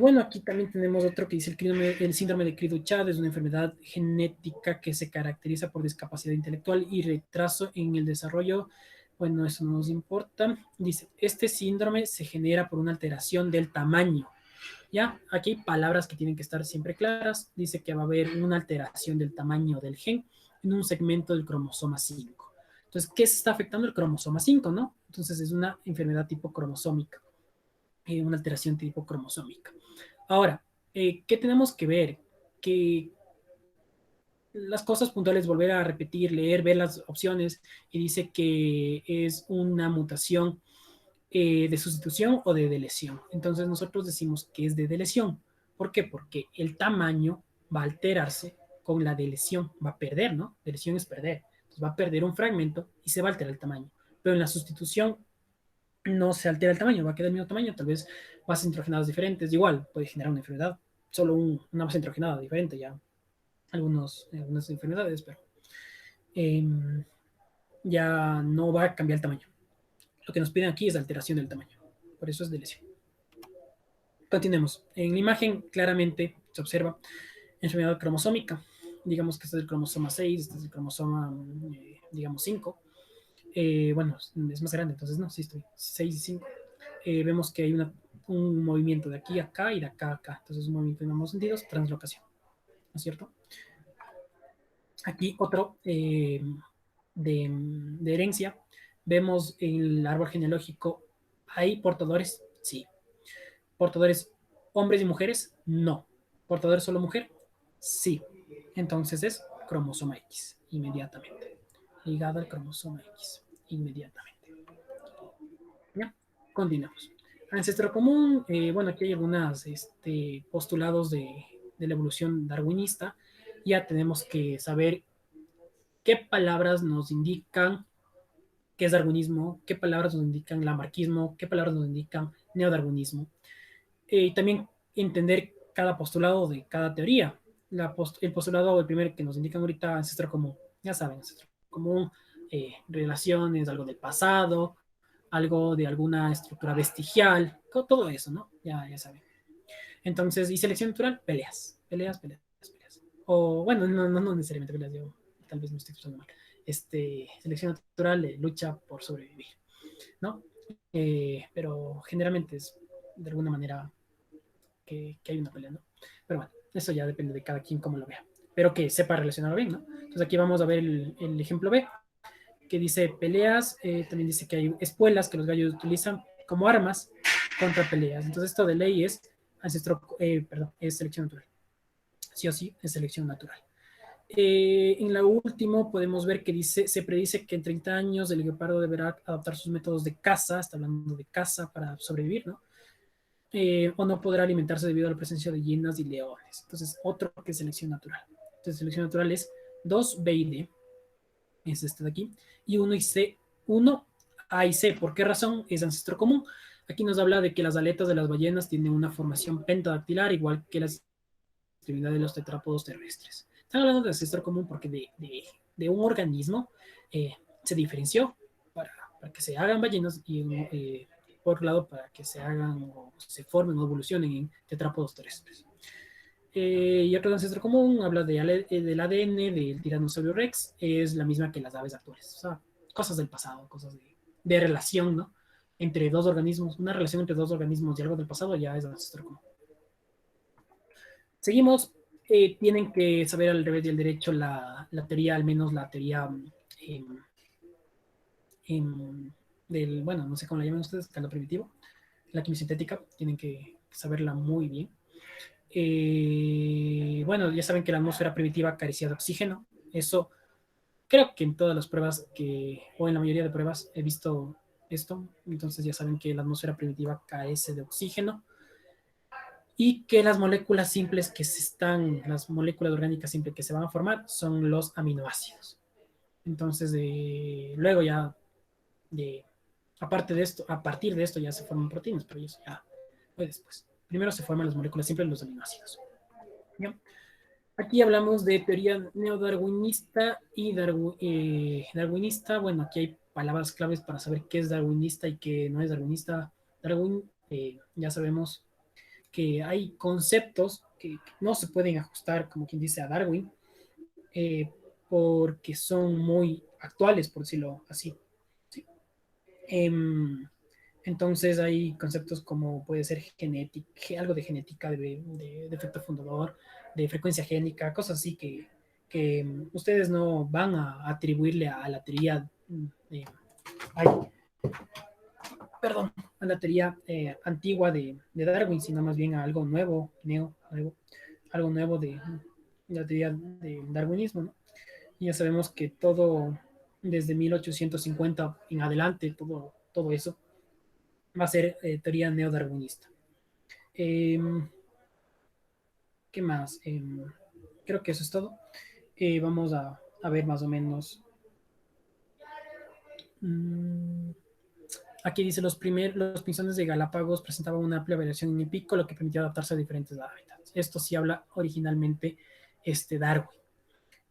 Bueno, aquí también tenemos otro que dice el síndrome de Cri-du-Chat es una enfermedad genética que se caracteriza por discapacidad intelectual y retraso en el desarrollo. Bueno, eso no nos importa. Dice, este síndrome se genera por una alteración del tamaño. Ya, aquí hay palabras que tienen que estar siempre claras. Dice que va a haber una alteración del tamaño del gen en un segmento del cromosoma 5. Entonces, ¿qué se está afectando? El cromosoma 5, ¿no? Entonces es una enfermedad tipo cromosómica, una alteración tipo cromosómica. Ahora, ¿qué tenemos que ver? Que las cosas puntuales, volver a repetir, leer, ver las opciones, y dice que es una mutación de sustitución o de delesión. Entonces nosotros decimos que es de delesión. ¿Por qué? Porque el tamaño va a alterarse con la delesión, va a perder, ¿no? Delesión es perder. Entonces va a perder un fragmento y se va a alterar el tamaño. Pero en la sustitución no se altera el tamaño, va a quedar el mismo tamaño, tal vez bases nitrogenadas diferentes, igual puede generar una enfermedad, solo una base nitrogenada diferente, ya algunas enfermedades, pero eh, ya no va a cambiar el tamaño. Lo que nos piden aquí es alteración del tamaño, por eso es de lesión. Continuemos. En la imagen claramente se observa enfermedad cromosómica. Digamos que este es el cromosoma 6, este es el cromosoma, digamos, 5. Bueno, es más grande, entonces no, sí estoy 6 y 5. Vemos que hay un movimiento de aquí a acá y de acá a acá. Entonces, un movimiento en ambos sentidos, translocación. ¿No es cierto? Aquí otro de herencia. Vemos en el árbol genealógico, ¿hay portadores? Sí. ¿Portadores hombres y mujeres? No. ¿Portadores solo mujer? Sí. Entonces es cromosoma X, inmediatamente. Ligado al cromosoma X, inmediatamente. ¿Ya? Continuamos. Ancestro común, bueno, aquí hay algunos postulados de la evolución darwinista. Ya tenemos que saber qué palabras nos indican qué es darwinismo, qué palabras nos indican lamarquismo, qué palabras nos indican neodarwinismo. Y también entender cada postulado de cada teoría. El postulado, el primero que nos indican ahorita, ancestro común. Ya saben, ancestro común, relaciones, algo del pasado, algo de alguna estructura vestigial, todo eso, ¿no? Ya saben. Entonces, y selección natural, peleas. O bueno, no necesariamente peleas, yo tal vez me estoy usando mal. Selección natural, lucha por sobrevivir. ¿no? Pero generalmente es de alguna manera que hay una pelea, ¿no? Pero bueno, eso ya depende de cada quien cómo lo vea, pero que sepa relacionarlo bien, ¿no? Entonces aquí vamos a ver el ejemplo B, que dice peleas, también dice que hay espuelas que los gallos utilizan como armas contra peleas. Entonces esto de ley es perdón, es selección natural. Sí o sí, es selección natural. En la última podemos ver que dice, se predice que en 30 años el guepardo deberá adaptar sus métodos de caza, está hablando de caza para sobrevivir, ¿no? O no podrá alimentarse debido a la presencia de hienas y leones. Entonces, otro que es selección natural. Entonces, selección natural es 2 B y D, es este de aquí, y 1 y C, 1 A y C. ¿Por qué razón? Es ancestro común. Aquí nos habla de que las aletas de las ballenas tienen una formación pentadactilar, igual que las extremidades de los tetrápodos terrestres. Están hablando de ancestro común porque de un organismo se diferenció para que se hagan ballenas y por otro lado para que se hagan o se formen o evolucionen en tetrápodos terrestres. Y otro ancestro común habla del ADN del tiranosaurio rex, es la misma que las aves actuales, o sea, cosas del pasado, cosas de relación, ¿no? Entre dos organismos, una relación entre dos organismos y algo del pasado ya es ancestro común. Seguimos, tienen que saber al revés y al derecho la teoría, al menos la teoría eh, del, bueno, no sé cómo la llaman ustedes, caldo primitivo, la quimiosintética, tienen que saberla muy bien. Bueno, ya saben que la atmósfera primitiva carecía de oxígeno. Eso creo que en todas las pruebas o en la mayoría de pruebas he visto esto. Entonces ya saben que la atmósfera primitiva carece de oxígeno y que las moléculas simples las moléculas orgánicas simples que se van a formar son los aminoácidos. Entonces, luego ya, de, aparte de esto, a partir de esto ya se forman proteínas, pero eso ya fue después. Primero se forman las moléculas simples, los aminoácidos. ¿Bien? Aquí hablamos de teoría neodarwinista y darwinista. Bueno, aquí hay palabras claves para saber qué es darwinista y qué no es darwinista. Darwin, ya sabemos que hay conceptos que no se pueden ajustar, como quien dice, a Darwin, eh, porque son muy actuales, por decirlo así. ¿Sí? Entonces hay conceptos como puede ser genética, algo de genética, de efecto fundador, de frecuencia génica, cosas así que ustedes no van a atribuirle a la teoría, ay, perdón, a la teoría antigua de Darwin, sino más bien a algo nuevo, algo nuevo de la teoría de darwinismo, ¿no? Y ya sabemos que todo, desde 1850 en adelante, todo eso va a ser teoría neodarwinista. ¿Qué más? Creo que eso es todo. Vamos a ver más o menos. Aquí dice, los pinzones de Galápagos presentaban una amplia variación en el pico, lo que permitía adaptarse a diferentes hábitats. Esto sí habla originalmente Darwin.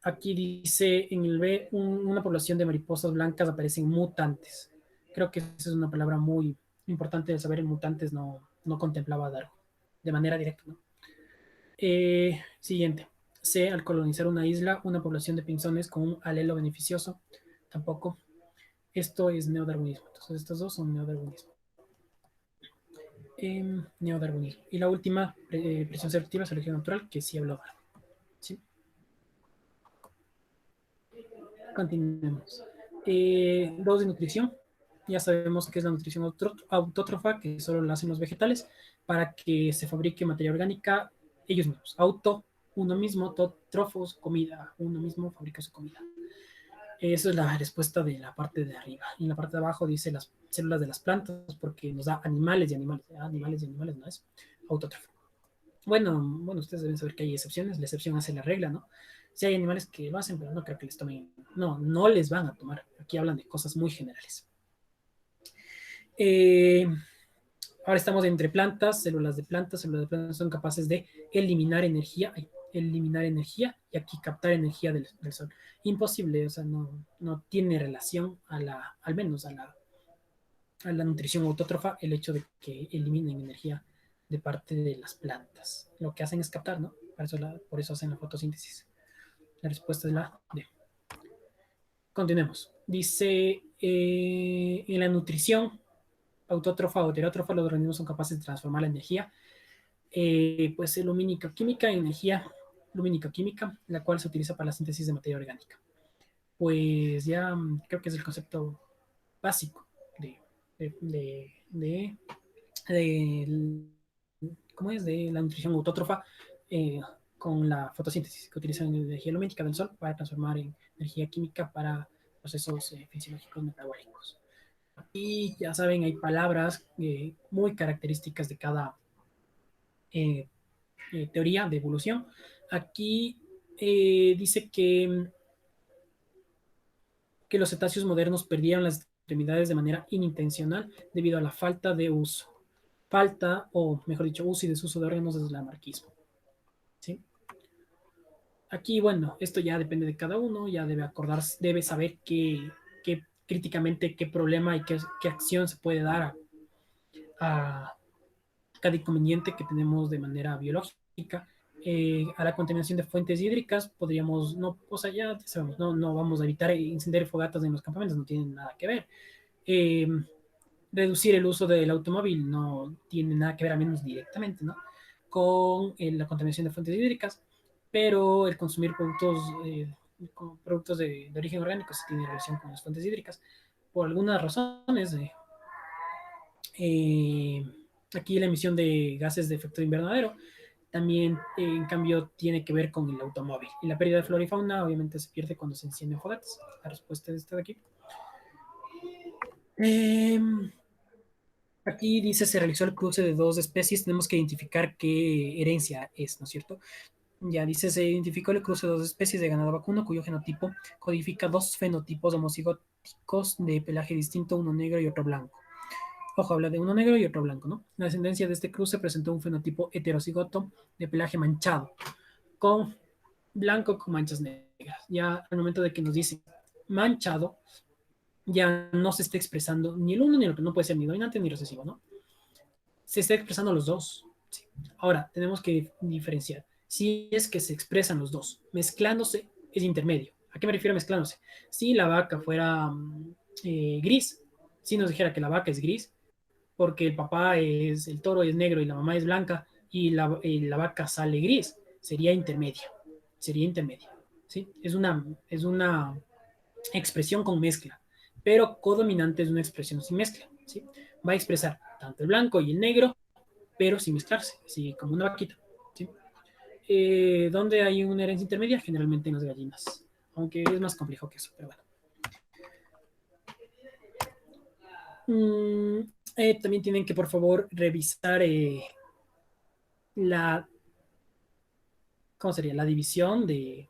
Aquí dice en el B, una población de mariposas blancas aparecen mutantes. Creo que esa es una palabra muy importante de saber. En mutantes no contemplaba a Darwin de manera directa, ¿no? Siguiente. C, al colonizar una isla, una población de pinzones con un alelo beneficioso. Tampoco. Esto es neodarwinismo. Entonces, estos dos son neodarwinismo. Neodarwinismo. Y la última, presión selectiva, selección natural, que sí habló Darwin. ¿Sí? Continuemos. Dos de nutrición. Ya sabemos que es la nutrición autótrofa, que solo la hacen los vegetales, para que se fabrique materia orgánica ellos mismos. Uno mismo, trofos, comida. Uno mismo fabrica su comida. Eso es la respuesta de la parte de arriba. Y en la parte de abajo dice las células de las plantas, porque nos da animales y animales. Animales y animales no es autótrofo. Bueno, ustedes deben saber que hay excepciones. La excepción hace la regla, ¿no? Sí hay animales que lo hacen, pero no creo que les tomen. No les van a tomar. Aquí hablan de cosas muy generales. Ahora estamos entre plantas, células de plantas son capaces de eliminar energía y aquí captar energía del sol. Imposible, o sea, no tiene relación al menos a la nutrición autótrofa el hecho de que eliminen energía de parte de las plantas. Lo que hacen es captar, ¿no? Por eso hacen la fotosíntesis. La respuesta es la D. Continuemos. Dice, en la nutrición autótrofa o heterótrofa, los organismos son capaces de transformar la energía, pues lumínica-química en energía lumínica-química, la cual se utiliza para la síntesis de materia orgánica. Pues ya creo que es el concepto básico de, de, de, de ¿cómo es? De la nutrición autótrofa con la fotosíntesis, que utilizan energía lumínica del sol para transformar en energía química para procesos fisiológicos metabólicos. Y ya saben, hay palabras muy características de cada teoría de evolución. Aquí dice que los cetáceos modernos perdieron las extremidades de manera inintencional debido a la falta de uso. Falta, o mejor dicho, uso y desuso de órganos desde el lamarquismo. ¿Sí? Aquí, bueno, esto ya depende de cada uno, ya debe acordarse, debe saber críticamente qué problema y qué acción se puede dar a cada inconveniente que tenemos de manera biológica. A la contaminación de fuentes hídricas podríamos, no, o sea, ya sabemos, no vamos a evitar incendiar fogatas en los campamentos, no tienen nada que ver. Reducir el uso del automóvil no tiene nada que ver, al menos directamente, ¿no? Con la contaminación de fuentes hídricas, pero el consumir productos de origen orgánico sí tiene relación con las fuentes hídricas. Por algunas razones, aquí la emisión de gases de efecto invernadero también, en cambio, tiene que ver con el automóvil. Y la pérdida de flora y fauna, obviamente, se pierde cuando se encienden fogatas. La respuesta es esta de aquí. Aquí dice, se realizó el cruce de dos especies. Tenemos que identificar qué herencia es, ¿no es cierto? Ya dice, se identificó el cruce de dos especies de ganado vacuno cuyo genotipo codifica dos fenotipos homocigóticos de pelaje distinto, uno negro y otro blanco. Ojo, habla de uno negro y otro blanco, ¿no? La descendencia de este cruce presentó un fenotipo heterocigoto de pelaje manchado, con blanco con manchas negras. Ya al momento de que nos dice manchado, ya no se está expresando ni el uno ni el otro, no puede ser ni dominante ni recesivo, ¿no? Se está expresando los dos. Sí. Ahora, tenemos que diferenciar. Si es que se expresan los dos, mezclándose es intermedio. ¿A qué me refiero mezclándose? Si la vaca fuera gris, si nos dijera que la vaca es gris, porque el papá es, el toro es negro y la mamá es blanca y la vaca sale gris, sería intermedia. Sería intermedia. ¿Sí? Es una expresión con mezcla, pero codominante es una expresión sin mezcla. ¿Sí? Va a expresar tanto el blanco y el negro, pero sin mezclarse, así como una vaquita. ¿Sí? ¿Dónde hay una herencia intermedia? Generalmente en las gallinas, aunque es más complejo que eso, pero bueno. También tienen que, por favor, revisar ¿cómo sería? La división del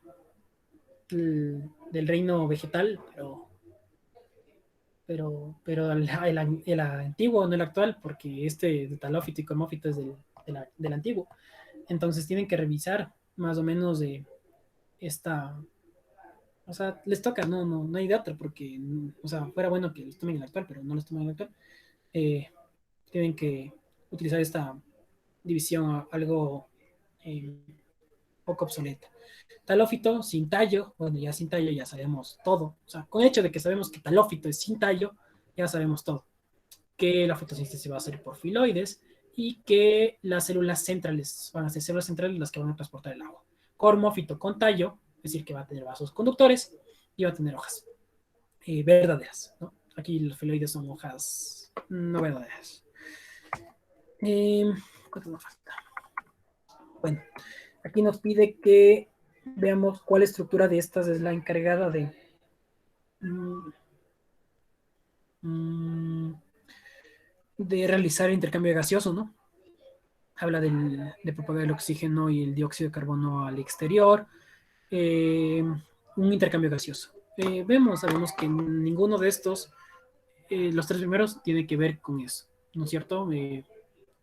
reino vegetal, pero el antiguo, no el actual, porque este de talófito y comófito es del antiguo. Entonces tienen que revisar más o menos de esta, o sea, les toca, no hay de otra, porque, o sea, fuera bueno que los tomen el actual, pero no los tomen el actual. Tienen que utilizar esta división algo poco obsoleta. Talófito sin tallo, bueno, ya sin tallo ya sabemos todo. O sea, con el hecho de que sabemos que talófito es sin tallo, ya sabemos todo. Que la fotosíntesis va a ser por filoides y que las células centrales van a ser células centrales las que van a transportar el agua. Cormófito con tallo, es decir, que va a tener vasos conductores y va a tener hojas verdaderas, ¿no? Aquí los filoides son hojas no verdaderas. ¿Cuánto nos falta? Bueno, aquí nos pide que veamos cuál estructura de estas es la encargada de realizar el intercambio gaseoso, ¿no? Habla de propagar el oxígeno y el dióxido de carbono al exterior, un intercambio gaseoso. Sabemos que ninguno de estos, los tres primeros, tiene que ver con eso, ¿no es cierto?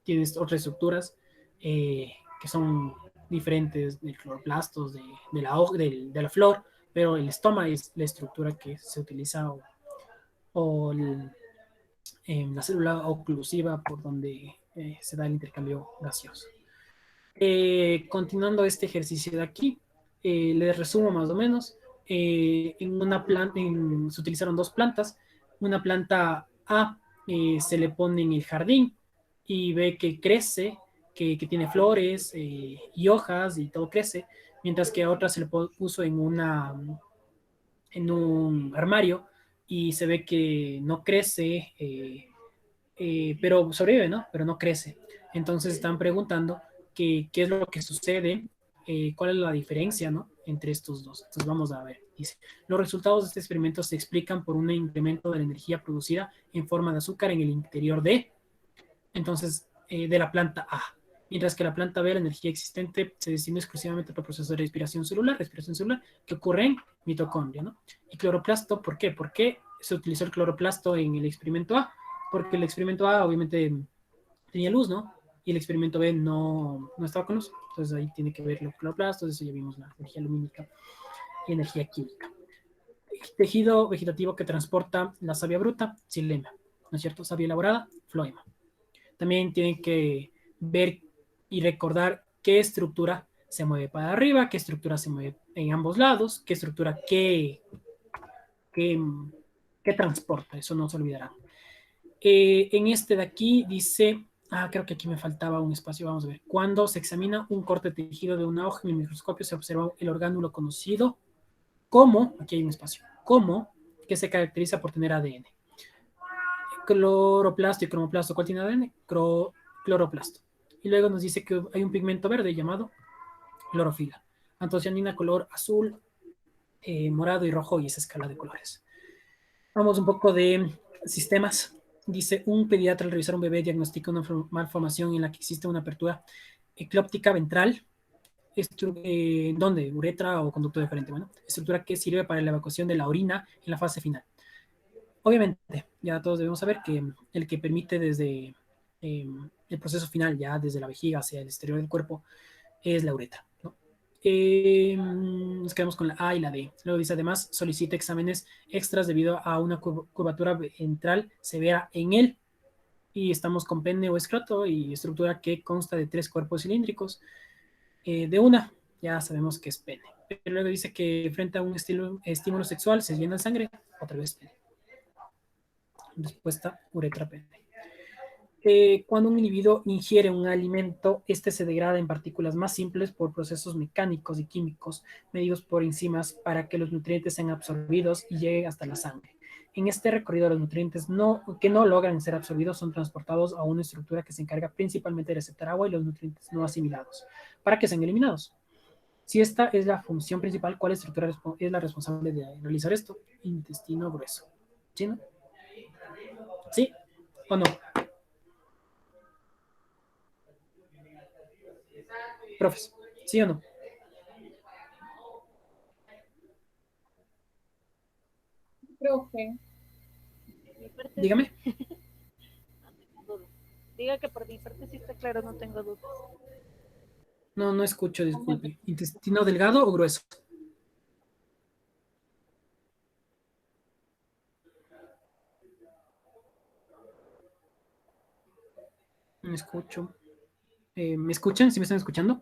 Tienes otras estructuras que son diferentes del cloroplastos, de la flor, pero el estoma es la estructura que se utiliza o la célula oclusiva por donde se da el intercambio gaseoso. Continuando este ejercicio de aquí, les resumo más o menos. en una planta, se utilizaron dos plantas. Una planta A se le pone en el jardín y ve que crece, que tiene flores y hojas y todo crece, mientras que a otra se le puso en un armario y se ve que no crece, pero sobrevive, ¿no? Pero no crece. Entonces están preguntando qué es lo que sucede, cuál es la diferencia, ¿no? Entre estos dos. Entonces vamos a ver. Dice, los resultados de este experimento se explican por un incremento de la energía producida en forma de azúcar en el interior entonces, de la planta A. Mientras que la planta B, la energía existente se destina exclusivamente para el proceso de respiración celular que ocurre en mitocondria, ¿no? Y cloroplasto, ¿por qué? ¿Por qué se utilizó el cloroplasto en el experimento A? Porque el experimento A obviamente tenía luz, ¿no? Y el experimento B no estaba con luz. Entonces ahí tiene que ver los cloroplastos, eso ya vimos la energía lumínica y energía química. Tejido vegetativo que transporta la savia bruta, xilema, ¿no es cierto? Savia elaborada, floema. También tienen que ver y recordar qué estructura se mueve para arriba, qué estructura se mueve en ambos lados, qué estructura qué, qué transporta, eso no se olvidará. En este de aquí dice, creo que aquí me faltaba un espacio, vamos a ver. Cuando se examina un corte tejido de una hoja en el microscopio se observa el orgánulo conocido como, aquí hay un espacio, como que se caracteriza por tener ADN. Cloroplasto y cromoplasto, ¿cuál tiene ADN? Cloroplasto. Y luego nos dice que hay un pigmento verde llamado clorofila. Antocianina color azul, morado y rojo y esa escala de colores. Vamos un poco de sistemas. Dice, un pediatra al revisar un bebé diagnostica una malformación en la que existe una apertura eclóptica ventral. ¿Dónde? Uretra o conducto deferente. Bueno, estructura que sirve para la evacuación de la orina en la fase final. Obviamente, ya todos debemos saber que el que permite desde el proceso final, ya desde la vejiga hacia el exterior del cuerpo, es la uretra, ¿no? Nos quedamos con la A y la D. Luego dice, además, solicita exámenes extras debido a una curvatura ventral severa en él. Y estamos con pene o escroto y estructura que consta de 3 cuerpos cilíndricos. De una, ya sabemos que es pene. Pero luego dice que frente a un estímulo sexual se llena de sangre, otra vez pene. Respuesta, uretra pene. Cuando un individuo ingiere un alimento, este se degrada en partículas más simples por procesos mecánicos y químicos medidos por enzimas para que los nutrientes sean absorbidos y lleguen hasta la sangre. En este recorrido, los nutrientes que no logran ser absorbidos son transportados a una estructura que se encarga principalmente de aceptar agua y los nutrientes no asimilados para que sean eliminados. Si esta es la función principal, ¿cuál estructura es la responsable de realizar esto? Intestino grueso. ¿Sí, no? ¿Sí o no? Profes, ¿sí o no? Profe, Dígame. Diga que por mi parte sí está claro, no tengo dudas. No escucho, disculpe. ¿Intestino delgado o grueso? No escucho. ¿Me escuchan? ¿Sí me están escuchando?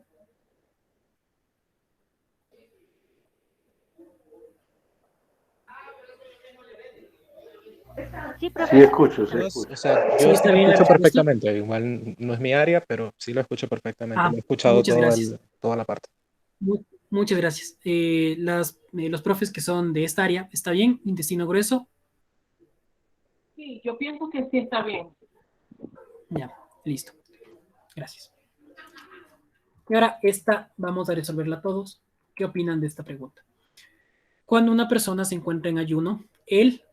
Sí, Sí, profe. escucho, sí, O escucho. sea, Sí, yo sí está lo bien la escucho respuesta. perfectamente. Igual no es mi área, pero sí lo escucho perfectamente. Lo he escuchado Muchas gracias. toda la parte. Muchas gracias. Los profes que son de esta área, ¿está bien? Intestino grueso. sí, yo pienso que sí está bien. Ya, listo. Gracias. Y ahora esta vamos a resolverla todos. ¿Qué opinan de esta pregunta? Cuando una persona se encuentra en ayuno, él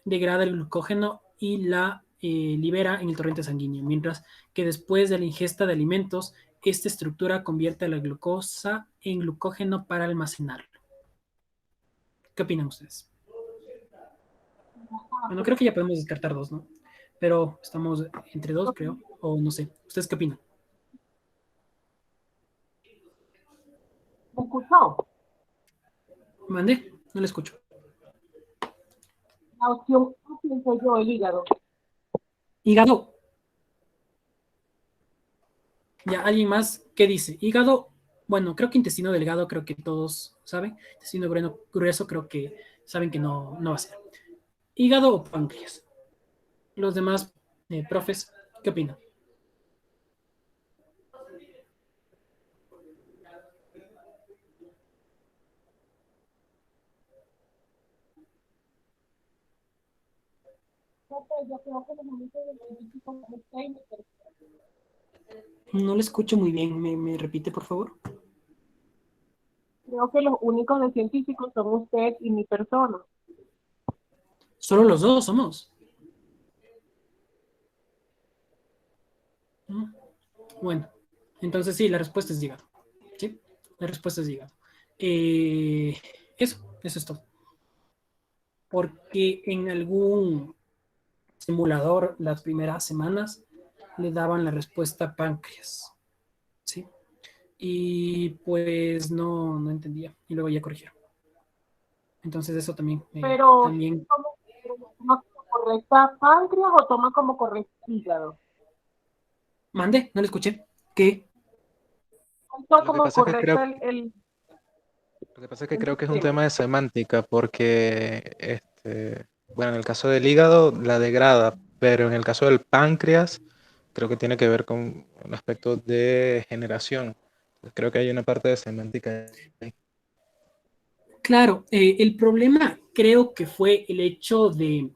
degrada el glucógeno y la libera en el torrente sanguíneo, mientras que después de la ingesta de alimentos, esta estructura convierte la glucosa en glucógeno para almacenarlo. ¿Qué opinan ustedes? Bueno, creo que ya podemos descartar dos, ¿no? Pero estamos entre dos, creo, o no sé. ¿Ustedes qué opinan? ¿Me escuchó? ¿Mande? No le escucho. La opción A pienso yo, el hígado. Hígado. Ya, ¿alguien más qué dice? Hígado, Bueno, creo que intestino delgado, creo que todos saben. Intestino grueso, creo que saben que no va a ser. Hígado o páncreas. Los demás profes, ¿qué opinan? Yo creo que los únicos científicos son usted y mi persona. No le escucho muy bien. ¿Me repite, por favor? Creo que los únicos de científicos son usted y mi persona. Solo los dos somos. ¿Mm? Bueno, entonces sí, la respuesta es hígado. ¿Sí? La respuesta es hígado. Eh, eso es todo. Porque en algún simulador las primeras semanas le daban la respuesta páncreas. ¿Sí? Y pues no entendía. Y luego ya corrigieron. Entonces eso también, Pero, también. ¿toma como correcta páncreas o toma como correcto hígado? Mande, no le escuché. ¿Qué? ¿Toma Lo que como pasa es que creo, correcta el lo que pasa es que el creo que es un sistema? tema de semántica, porque bueno, en el caso del hígado la degrada, pero en el caso del páncreas creo que tiene que ver con un aspecto de generación. Creo que hay una parte de semántica ahí. Claro, el problema creo que fue el hecho de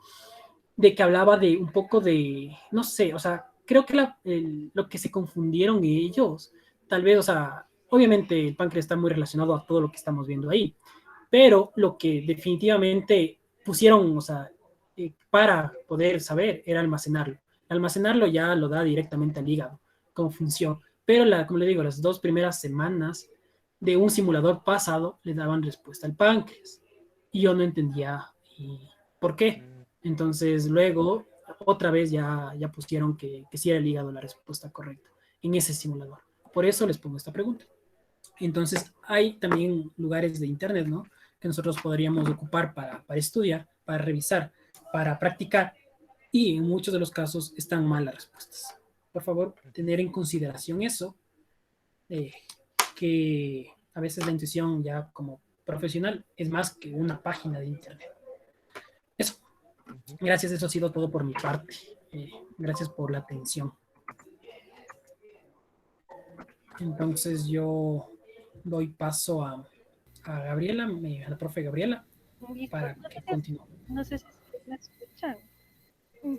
que hablaba de un poco de, no sé, o sea, creo que lo que se confundieron ellos, tal vez, o sea, obviamente el páncreas está muy relacionado a todo lo que estamos viendo ahí, pero lo que definitivamente pusieron, o sea, para poder saber era almacenarlo. Almacenarlo ya lo da directamente al hígado como función, pero como le digo, las 2 primeras semanas de un simulador pasado le daban respuesta al páncreas y yo no entendía por qué. Mm, Entonces luego otra vez ya pusieron que sí era el hígado la respuesta correcta en ese simulador. Por eso les pongo esta pregunta. Entonces, hay también lugares de Internet, ¿no? Que nosotros podríamos ocupar para estudiar, para revisar, para practicar, y en muchos de los casos están mal las respuestas. Por favor, tener en consideración eso, eh, que a veces la intuición ya como profesional es más que una página de Internet. Eso, ujú. gracias, eso ha sido todo por mi parte. Gracias por la atención. Entonces yo doy paso a Gabriela, a la profe Gabriela, Listo. para que continúe. No sé si me escuchan.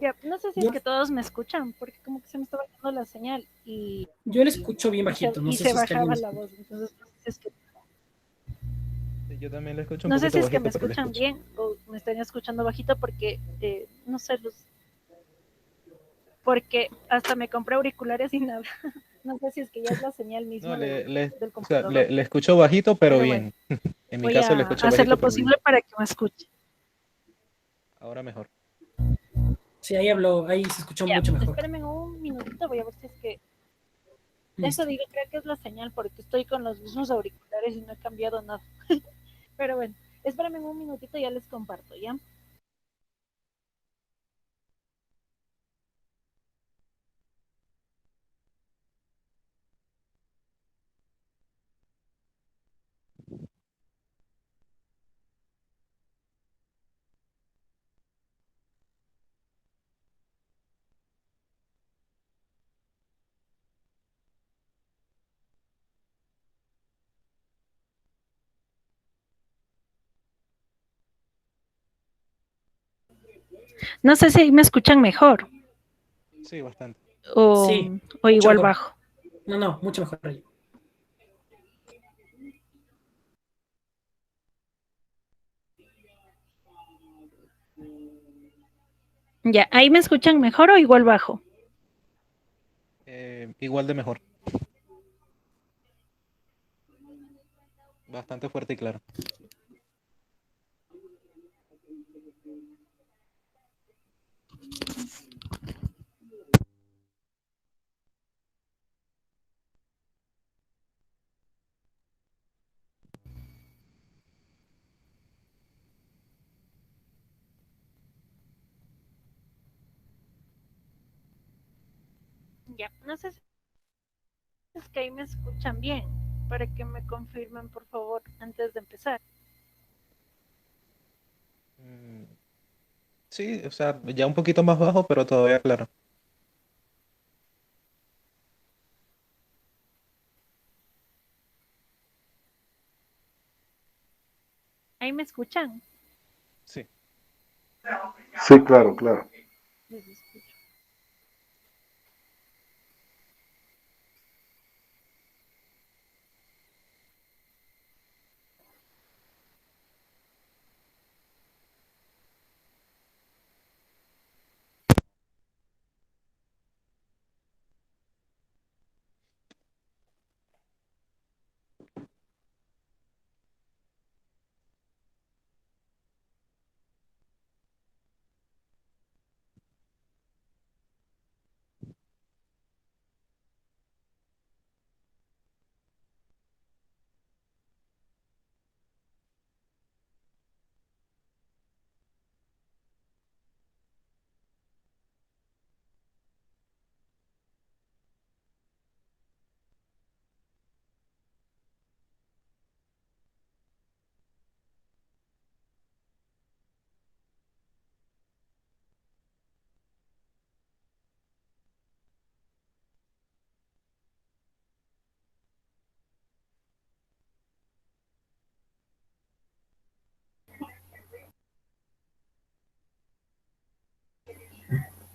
Ya, no sé si es Yo, que todos me escuchan, porque como que se me estaba yendo la señal yo le escucho bien y se, bajito, no y sé se si es que alguien bajaba me la escucha. voz. Entonces, Sí, yo también lo escucho un no sé poquito si es que me bajito, pero lo escuchan escucho. bien o me están escuchando bajito porque, no sé, porque hasta me compré auriculares y nada. No sé si es que ya es la señal No, misma del o sea, computador. le escucho bajito, pero Pero bueno, bien. En mi voy caso le a escucho hacer bajito, lo pero bien. posible para que me escuche. Ahora mejor. Sí, ahí habló, ahí se escuchó Ya, mucho mejor. espérenme un minutito, voy a ver si es que... Eso Listo. digo, creo que es la señal porque estoy con los mismos auriculares y no he cambiado nada. Pero bueno, espérenme un minutito y ya les comparto, ¿ya? No sé si me escuchan mejor Sí, bastante. o, Sí, o mucho igual mejor. bajo. No, mucho mejor ahí. Ya, ¿ahí me escuchan mejor o igual bajo? Igual de mejor. Bastante fuerte y claro. Ya, no sé si es que ahí me escuchan bien. para que me confirmen, por favor, antes de empezar. Sí, o sea, ya un poquito más bajo, pero todavía claro. ¿Ahí me escuchan? Sí. Sí, claro, claro. Les escucho.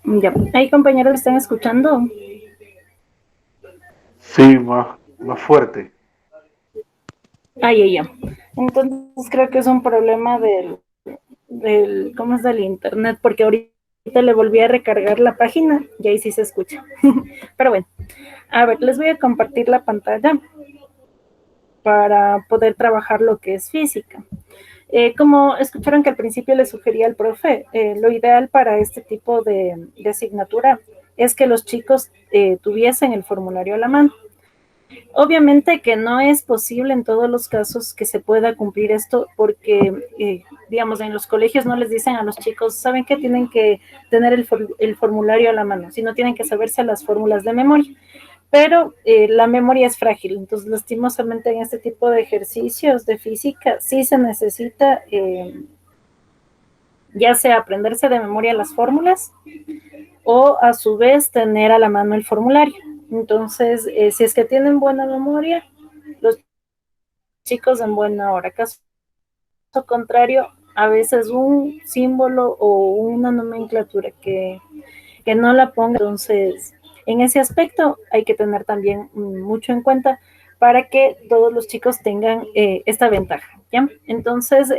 Ya, ¿hay compañeros que están escuchando? Sí, más fuerte. Ya. Entonces creo que es un problema del ¿cómo es del internet? Porque ahorita le volví a recargar la página y ahí sí se escucha. Pero bueno, a ver, les voy a compartir la pantalla para poder trabajar lo que es física. Como escucharon que al principio le sugería al profe, lo ideal para este tipo de asignatura es que los chicos tuviesen el formulario a la mano. Obviamente que no es posible en todos los casos que se pueda cumplir esto porque, digamos, en los colegios no les dicen a los chicos, ¿saben qué? Tienen que tener el formulario a la mano, sino tienen que saberse las fórmulas de memoria. Pero la memoria es frágil, entonces lastimosamente en este tipo de ejercicios de física sí se necesita ya sea aprenderse de memoria las fórmulas o a su vez tener a la mano el formulario. Entonces, si es que tienen buena memoria, los chicos en buena hora. Caso contrario, a veces un símbolo o una nomenclatura que no la ponga. Entonces, en ese aspecto hay que tener también mucho en cuenta para que todos los chicos tengan esta ventaja, ¿ya? Entonces,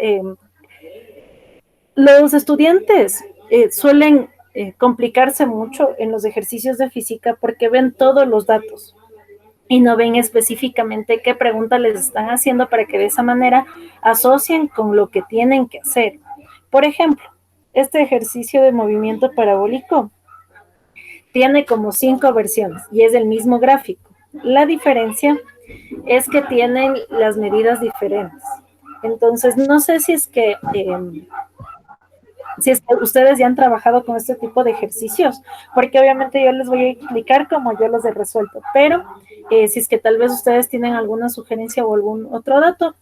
los estudiantes suelen complicarse mucho en los ejercicios de física porque ven todos los datos y no ven específicamente qué pregunta les están haciendo para que de esa manera asocien con lo que tienen que hacer. Por ejemplo, este ejercicio de movimiento parabólico tiene como 5 versiones y es el mismo gráfico. La diferencia es que tienen las medidas diferentes. Entonces, no sé si es que ustedes ya han trabajado con este tipo de ejercicios, porque obviamente yo les voy a explicar cómo yo los he resuelto, pero si es que tal vez ustedes tienen alguna sugerencia o algún otro dato,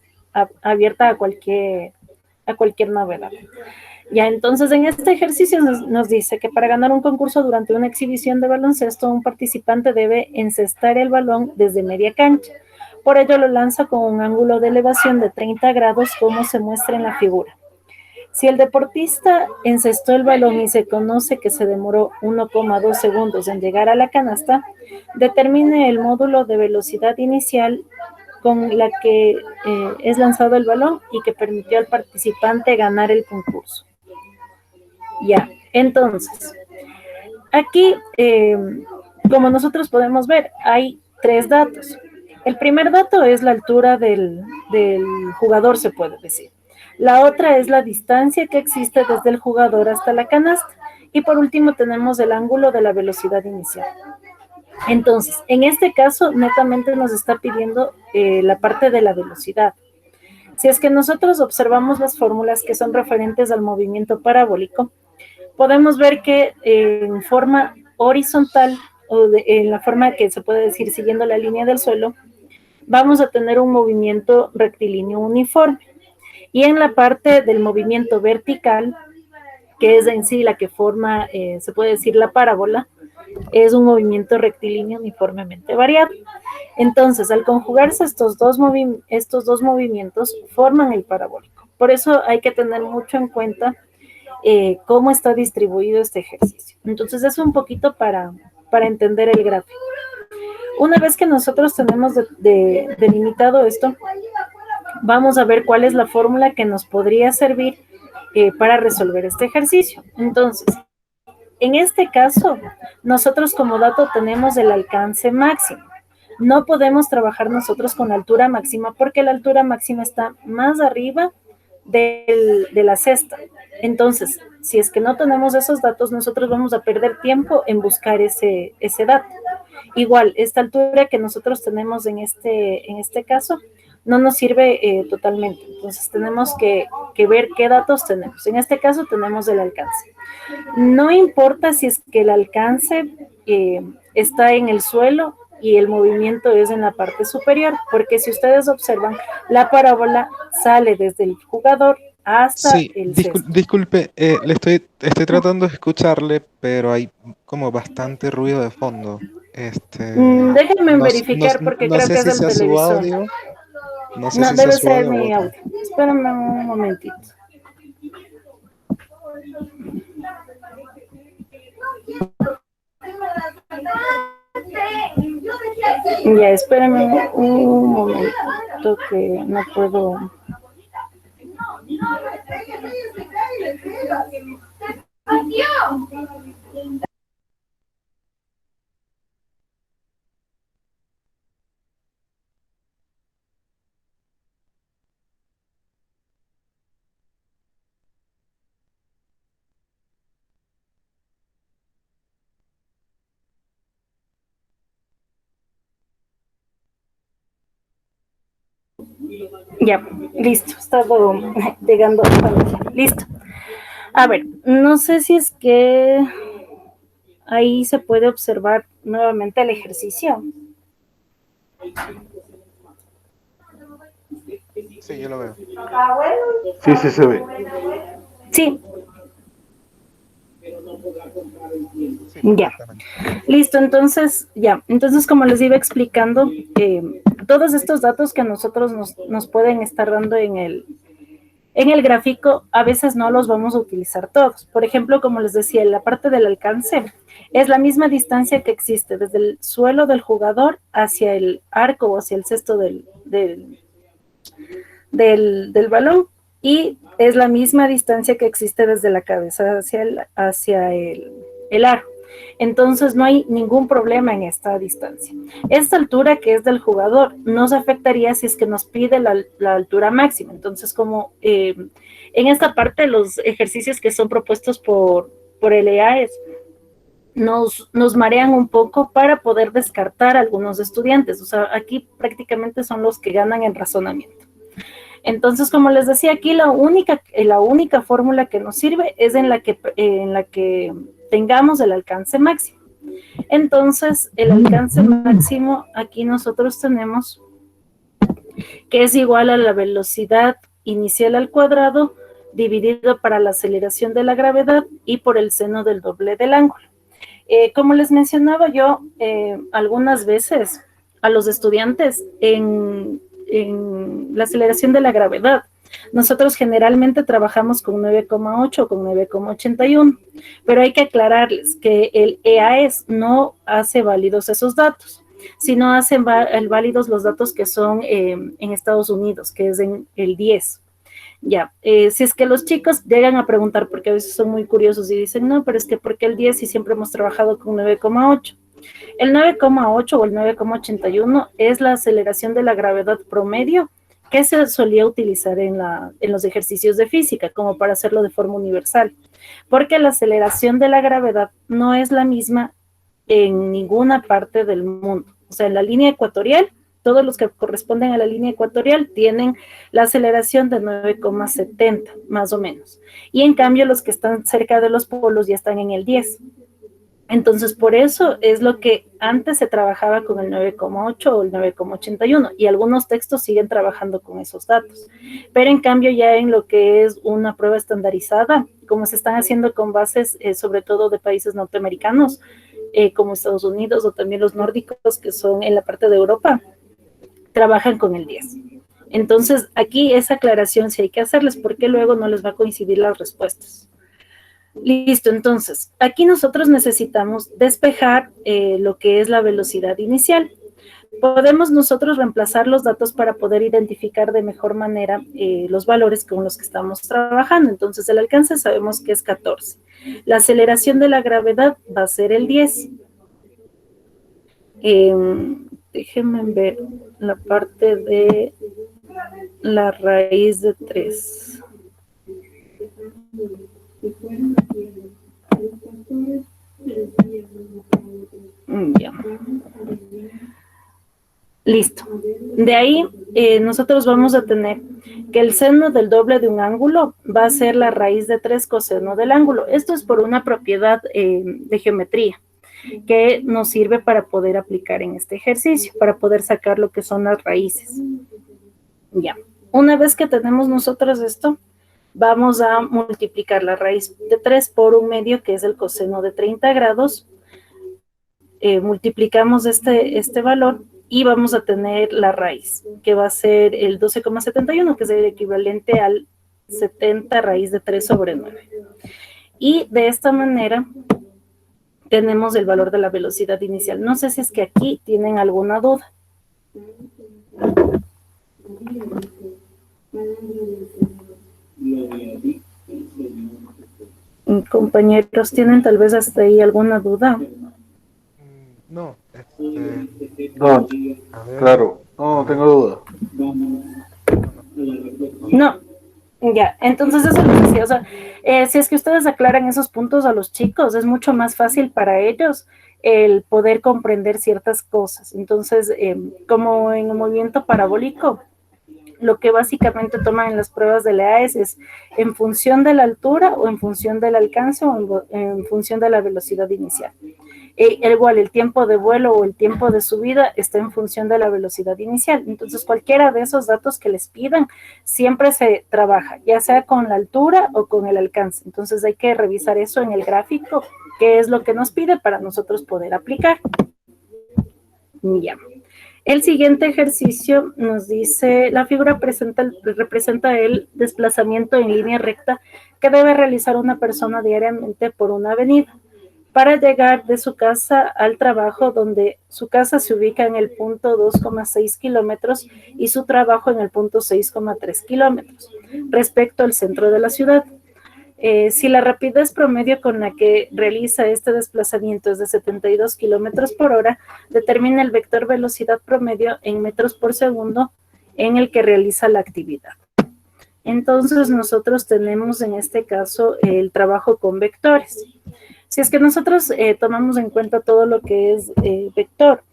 abierta a cualquier novedad. Ya, entonces en este ejercicio nos dice que para ganar un concurso durante una exhibición de baloncesto, un participante debe encestar el balón desde media cancha. Por ello lo lanza con un ángulo de elevación de 30 grados, como se muestra en la figura. Si el deportista encestó el balón y se conoce que se demoró 1,2 segundos en llegar a la canasta, determine el módulo de velocidad inicial con la que es lanzado el balón y que permitió al participante ganar el concurso. Ya, entonces, aquí, como nosotros podemos ver, hay 3 datos. El primer dato es la altura del jugador, se puede decir. La otra es la distancia que existe desde el jugador hasta la canasta. Y por último tenemos el ángulo de la velocidad inicial. Entonces, en este caso, netamente nos está pidiendo la parte de la velocidad. Si es que nosotros observamos las fórmulas que son referentes al movimiento parabólico, podemos ver que en forma horizontal o en la forma que se puede decir siguiendo la línea del suelo, vamos a tener un movimiento rectilíneo uniforme. Y en la parte del movimiento vertical, que es en sí la que forma, se puede decir, la parábola, es un movimiento rectilíneo uniformemente variado. Entonces, al conjugarse estos dos movimientos, forman el parabólico. Por eso hay que tener mucho en cuenta cómo está distribuido este ejercicio. Entonces, es un poquito para entender el gráfico. Una vez que nosotros tenemos delimitado esto, vamos a ver cuál es la fórmula que nos podría servir para resolver este ejercicio. Entonces, en este caso, nosotros como dato tenemos el alcance máximo. No podemos trabajar nosotros con la altura máxima porque la altura máxima está más arriba de la cesta. Entonces, si es que no tenemos esos datos, nosotros vamos a perder tiempo en buscar ese dato. Igual, esta altura que nosotros tenemos en este caso no nos sirve totalmente. Entonces, tenemos que ver qué datos tenemos. En este caso, tenemos el alcance. No importa si es que el alcance está en el suelo y el movimiento es en la parte superior, porque si ustedes observan, la parábola sale desde el jugador hasta Sí, el cesto. disculpe, estoy tratando de escucharle, pero hay como bastante ruido de fondo. Déjenme verificar porque no creo sé que si es sea del su televisor. audio, no sé No, si sea debe su ser audio o mi otro. audio. Espérame un momentito. Ya, espérame un momento que no puedo. Ya, listo, estaba llegando. Listo. A ver, no sé si es que ahí se puede observar nuevamente el ejercicio. Sí, yo lo veo. Sí, sí se ve. Sí, Sí, ya. perfectamente. Listo, entonces, ya. Entonces, como les iba explicando, todos estos datos que a nosotros nos pueden estar dando en el gráfico, a veces no los vamos a utilizar todos. Por ejemplo, como les decía, en la parte del alcance es la misma distancia que existe desde el suelo del jugador hacia el arco o hacia el cesto del balón, y es la misma distancia que existe desde la cabeza hacia el aro. Entonces no hay ningún problema en esta distancia. Esta altura que es del jugador nos afectaría si es que nos pide la altura máxima. Entonces, como en esta parte los ejercicios que son propuestos por el EAES nos marean un poco para poder descartar a algunos estudiantes. O sea, aquí prácticamente son los que ganan en razonamiento. Entonces, como les decía, aquí la única fórmula que nos sirve es en la que tengamos el alcance máximo. Entonces, el alcance máximo aquí nosotros tenemos que es igual a la velocidad inicial al cuadrado dividido para la aceleración de la gravedad y por el seno del doble del ángulo. Como les mencionaba yo algunas veces a los estudiantes en la aceleración de la gravedad, nosotros generalmente trabajamos con 9,8 o con 9,81, pero hay que aclararles que el EAES no hace válidos esos datos, sino hacen válidos los datos que son en Estados Unidos, que es en el 10. Ya, si es que los chicos llegan a preguntar, porque a veces son muy curiosos y dicen, no, pero es que ¿por qué el 10 si siempre hemos trabajado con 9,8? El 9,8 o el 9,81 es la aceleración de la gravedad promedio que se solía utilizar en los ejercicios de física, como para hacerlo de forma universal, porque la aceleración de la gravedad no es la misma en ninguna parte del mundo. O sea, en la línea ecuatorial, todos los que corresponden a la línea ecuatorial tienen la aceleración de 9,70, más o menos. Y en cambio, los que están cerca de los polos ya están en el 10. Entonces, por eso es lo que antes se trabajaba con el 9,8 o el 9,81 y algunos textos siguen trabajando con esos datos. Pero en cambio ya en lo que es una prueba estandarizada, como se están haciendo con bases sobre todo de países norteamericanos, como Estados Unidos o también los nórdicos que son en la parte de Europa, trabajan con el 10. Entonces, aquí esa aclaración sí hay que hacerles porque luego no les va a coincidir las respuestas. Listo, entonces, aquí nosotros necesitamos despejar lo que es la velocidad inicial. Podemos nosotros reemplazar los datos para poder identificar de mejor manera los valores con los que estamos trabajando. Entonces, el alcance sabemos que es 14. La aceleración de la gravedad va a ser el 10. Déjenme ver la parte de la raíz de 3. Ya. Listo. De ahí nosotros vamos a tener que el seno del doble de un ángulo va a ser la raíz de 3 coseno del ángulo. Esto es por una propiedad de geometría que nos sirve para poder aplicar en este ejercicio, para poder sacar lo que son las raíces. Ya. Una vez que tenemos nosotros esto, vamos a multiplicar la raíz de 3 por un medio, que es el coseno de 30 grados. Multiplicamos este valor y vamos a tener la raíz, que va a ser el 12,71, que es el equivalente al 70 raíz de 3 sobre 9. Y de esta manera tenemos el valor de la velocidad inicial. No sé si es que aquí tienen alguna duda. Compañeros, ¿tienen tal vez hasta ahí alguna duda? No, no, claro, no tengo duda. No, ya, entonces eso les decía, o sea, si es que ustedes aclaran esos puntos a los chicos, es mucho más fácil para ellos el poder comprender ciertas cosas. Entonces, como en el movimiento parabólico, lo que básicamente toman en las pruebas de la AES es en función de la altura o en función del alcance o en función de la velocidad inicial. Igual el tiempo de vuelo o el tiempo de subida está en función de la velocidad inicial. Entonces, cualquiera de esos datos que les pidan siempre se trabaja, ya sea con la altura o con el alcance. Entonces, hay que revisar eso en el gráfico, qué es lo que nos pide para nosotros poder aplicar. Ya. El siguiente ejercicio nos dice, la figura representa el desplazamiento en línea recta que debe realizar una persona diariamente por una avenida para llegar de su casa al trabajo, donde su casa se ubica en el punto 2,6 kilómetros y su trabajo en el punto 6,3 kilómetros, respecto al centro de la ciudad. Si la rapidez promedio con la que realiza este desplazamiento es de 72 kilómetros por hora, determina el vector velocidad promedio en metros por segundo en el que realiza la actividad. Entonces, nosotros tenemos en este caso el trabajo con vectores. Si es que nosotros tomamos en cuenta todo lo que es vector,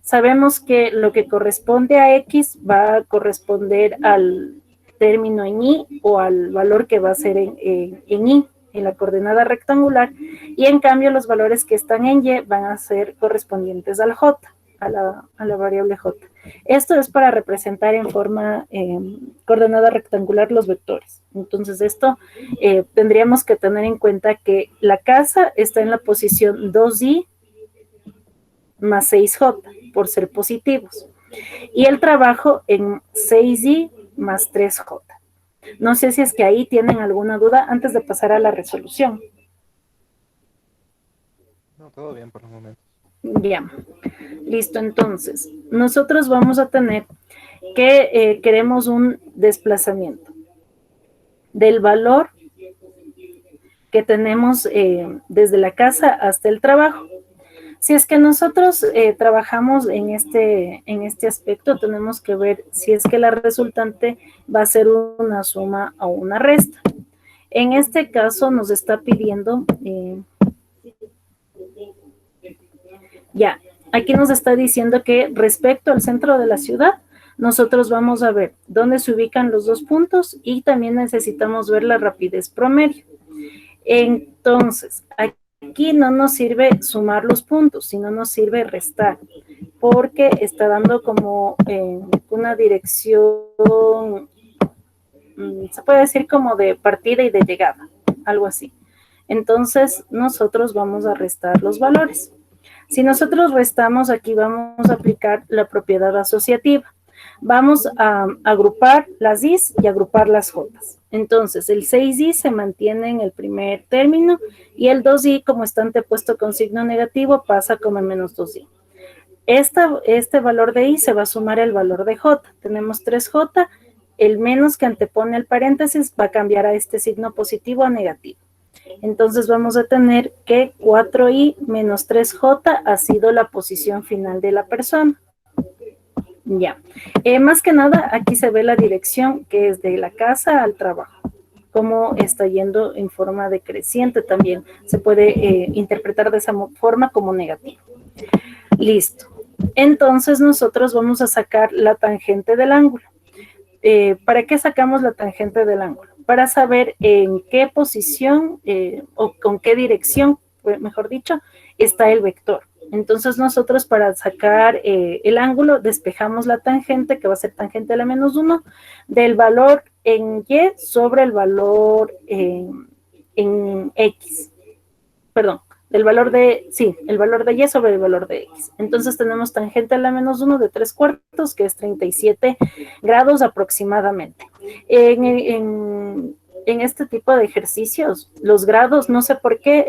sabemos que lo que corresponde a X va a corresponder al término en Y o al valor que va a ser en Y, en la coordenada rectangular, y en cambio los valores que están en Y van a ser correspondientes al J, a la variable J. Esto es para representar en forma coordenada rectangular los vectores. Entonces esto tendríamos que tener en cuenta que la casa está en la posición 2Y más 6J, por ser positivos, y el trabajo en 6Y más 3J. No sé si es que ahí tienen alguna duda antes de pasar a la resolución. no, todo bien por el momento. Bien, listo. Entonces, nosotros vamos a tener que queremos un desplazamiento del valor que tenemos desde la casa hasta el trabajo. Si es que nosotros trabajamos en este aspecto, tenemos que ver si es que la resultante va a ser una suma o una resta. En este caso nos está pidiendo, ya, aquí nos está diciendo que respecto al centro de la ciudad, nosotros vamos a ver dónde se ubican los dos puntos y también necesitamos ver la rapidez promedio. Entonces, aquí Aquí no nos sirve sumar los puntos, sino nos sirve restar, porque está dando como una dirección, se puede decir como de partida y de llegada, algo así. Entonces, nosotros vamos a restar los valores. Si nosotros restamos, aquí vamos a aplicar la propiedad asociativa. Vamos a agrupar las I's y agrupar las J's. Entonces, el 6i se mantiene en el primer término y el 2i, como está antepuesto con signo negativo, pasa como menos 2i. Este valor de i se va a sumar al valor de j. Tenemos 3j, el menos que antepone el paréntesis va a cambiar a este signo positivo a negativo. Entonces vamos a tener que 4i menos 3j ha sido la posición final de la persona. Ya. Más que nada, aquí se ve la dirección que es de la casa al trabajo. Cómo está yendo en forma decreciente también. Se puede interpretar de esa forma como negativo. Listo. Entonces nosotros vamos a sacar la tangente del ángulo. ¿Para qué sacamos la tangente del ángulo? Para saber en qué posición o con qué dirección, mejor dicho, está el vector. Entonces nosotros para sacar el ángulo despejamos la tangente, que va a ser tangente a la menos 1, del valor en y sobre el valor en x. Perdón, del valor de, sí, el valor de y sobre el valor de x. Entonces tenemos tangente a la menos 1 de 3/4, que es 37 grados aproximadamente. En este tipo de ejercicios, los grados, no sé por qué,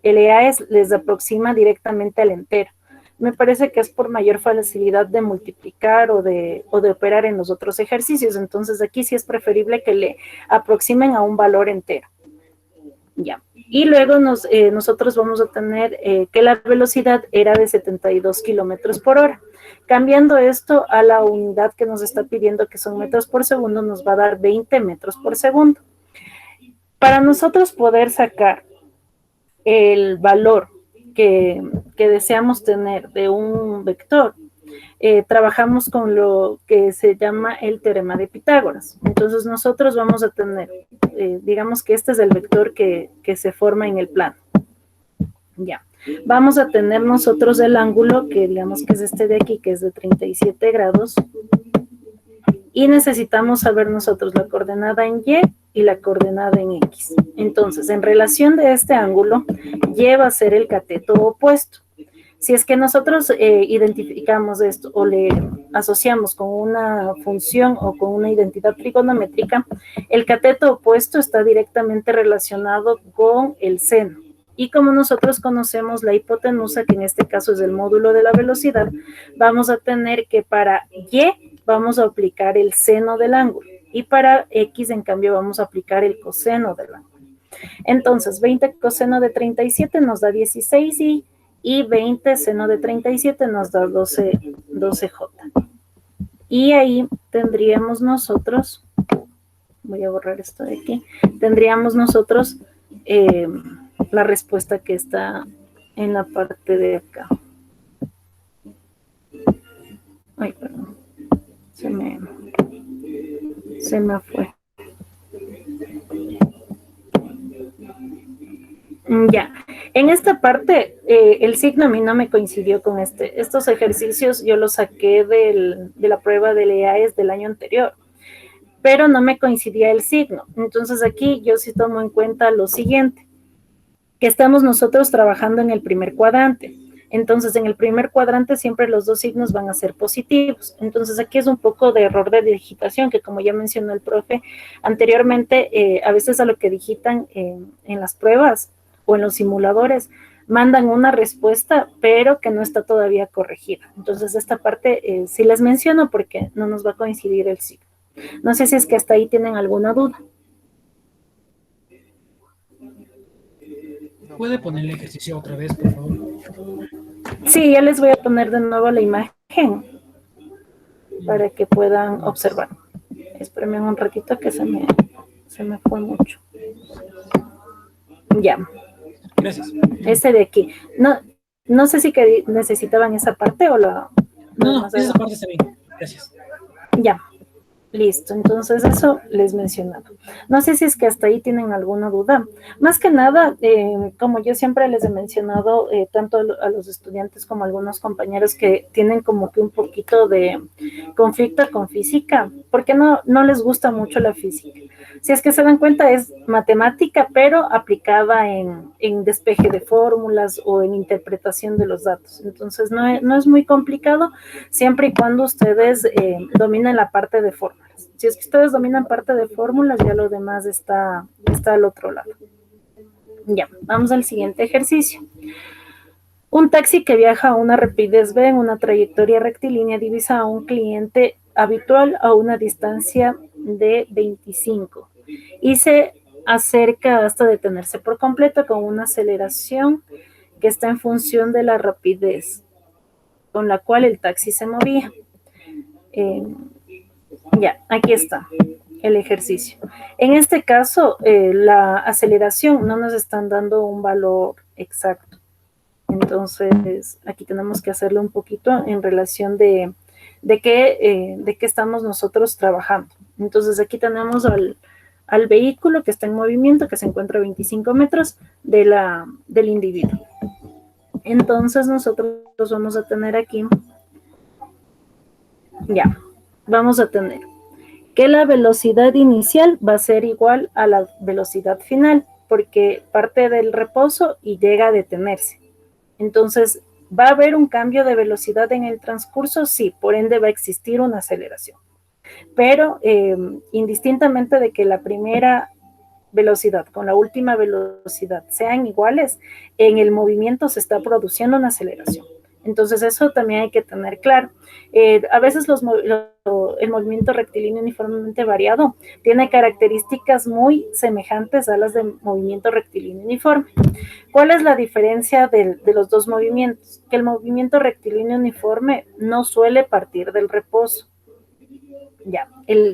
el EAES les aproxima directamente al entero. Me parece que es por mayor facilidad de multiplicar o de operar en los otros ejercicios. Entonces aquí sí es preferible que le aproximen a un valor entero. Ya. Y luego nosotros vamos a tener que la velocidad era de 72 kilómetros por hora. Cambiando esto a la unidad que nos está pidiendo, que son metros por segundo, nos va a dar 20 metros por segundo. Para nosotros poder sacar el valor que deseamos tener de un vector, trabajamos con lo que se llama el teorema de Pitágoras. Entonces nosotros vamos a tener, digamos que este es el vector que se forma en el plano. Ya. Vamos a tener nosotros el ángulo, que digamos que es este de aquí, que es de 37 grados. Y necesitamos saber nosotros la coordenada en y la coordenada en x. Entonces, en relación de este ángulo, y va a ser el cateto opuesto. Si es que nosotros identificamos esto o le asociamos con una función o con una identidad trigonométrica, el cateto opuesto está directamente relacionado con el seno. Y como nosotros conocemos la hipotenusa, que en este caso es el módulo de la velocidad, vamos a tener que para y vamos a aplicar el seno del ángulo. Y para x, en cambio, vamos a aplicar el coseno del ángulo. Entonces, 20 coseno de 37 nos da 16i y 20 seno de 37 nos da 12j. Y ahí tendríamos nosotros, voy a borrar esto de aquí, tendríamos nosotros la respuesta que está en la parte de acá. Ay, perdón. Se me fue. Ya. En esta parte, el signo a mí no me coincidió con estos ejercicios. Yo los saqué de la prueba del EAES del año anterior, pero no me coincidía el signo. Entonces aquí yo sí tomo en cuenta lo siguiente, que estamos nosotros trabajando en el primer cuadrante. Entonces, en el primer cuadrante siempre los dos signos van a ser positivos. Entonces, aquí es un poco de error de digitación, que como ya mencionó el profe anteriormente, a veces a lo que digitan en las pruebas o en los simuladores, mandan una respuesta, pero que no está todavía corregida. Entonces, esta parte sí les menciono porque no nos va a coincidir el signo. No sé si es que hasta ahí tienen alguna duda. ¿Puede poner el ejercicio otra vez, por favor? Sí, ya les voy a poner de nuevo la imagen para que puedan observar. Espérenme un ratito que se me fue mucho. Ya. Gracias. Ese de aquí. No sé si que necesitaban esa parte o la... No, esa parte está bien. Gracias. Ya. Listo, entonces eso les mencionaba. No sé si es que hasta ahí tienen alguna duda. Más que nada, como yo siempre les he mencionado, tanto a los estudiantes como a algunos compañeros que tienen como que un poquito de conflicto con física, porque no les gusta mucho la física. Si es que se dan cuenta, es matemática, pero aplicada en despeje de fórmulas o en interpretación de los datos. Entonces, no es muy complicado, siempre y cuando ustedes dominen la parte de fórmulas. Si es que ustedes dominan parte de fórmulas, ya lo demás está al otro lado. Ya, vamos al siguiente ejercicio. Un taxi que viaja a una rapidez v en una trayectoria rectilínea divisa a un cliente habitual a una distancia de 25 y se acerca hasta detenerse por completo con una aceleración que está en función de la rapidez con la cual el taxi se movía. Ya, aquí está el ejercicio. En este caso, la aceleración no nos están dando un valor exacto. Entonces, aquí tenemos que hacerlo un poquito en relación de qué estamos nosotros trabajando. Entonces, aquí tenemos al vehículo que está en movimiento, que se encuentra a 25 metros del individuo. Entonces, nosotros vamos a tener aquí, ya, vamos a tener que la velocidad inicial va a ser igual a la velocidad final, porque parte del reposo y llega a detenerse. Entonces, ¿va a haber un cambio de velocidad en el transcurso? Sí, por ende va a existir una aceleración. Pero indistintamente de que la primera velocidad con la última velocidad sean iguales, en el movimiento se está produciendo una aceleración. Entonces, eso también hay que tener claro. A veces el movimiento rectilíneo uniformemente variado tiene características muy semejantes a las del movimiento rectilíneo uniforme. ¿Cuál es la diferencia de los dos movimientos? Que el movimiento rectilíneo uniforme no suele partir del reposo. Ya,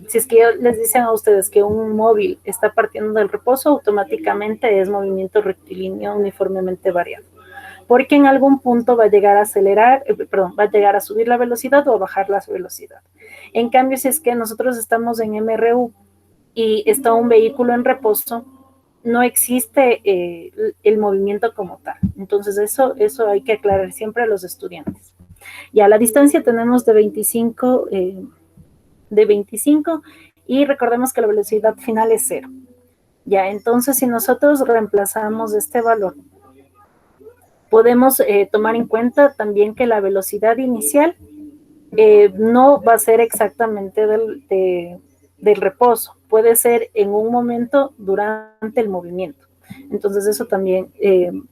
si es que les dicen a ustedes que un móvil está partiendo del reposo, automáticamente es movimiento rectilíneo uniformemente variado, porque en algún punto va a llegar a acelerar, va a llegar a subir la velocidad o a bajar la velocidad. En cambio, si es que nosotros estamos en MRU y está un vehículo en reposo, no existe el movimiento como tal. Entonces, eso hay que aclarar siempre a los estudiantes. Ya, la distancia tenemos de 25 y recordemos que la velocidad final es 0. Ya, entonces si nosotros reemplazamos este valor, podemos tomar en cuenta también que la velocidad inicial no va a ser exactamente del reposo, puede ser en un momento durante el movimiento. Entonces eso también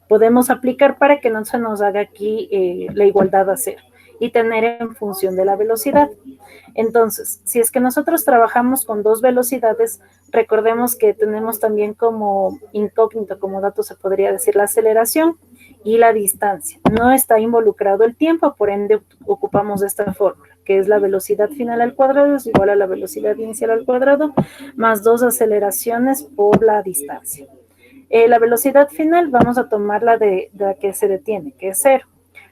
podemos aplicar para que no se nos haga aquí la igualdad a 0 y tener en función de la velocidad. Entonces, si es que nosotros trabajamos con dos velocidades, recordemos que tenemos también como incógnito, como dato se podría decir, la aceleración y la distancia. No está involucrado el tiempo, por ende ocupamos esta fórmula, que es la velocidad final al cuadrado es igual a la velocidad inicial al cuadrado, más 2 aceleraciones por la distancia. La velocidad final vamos a tomarla de la que se detiene, que es 0.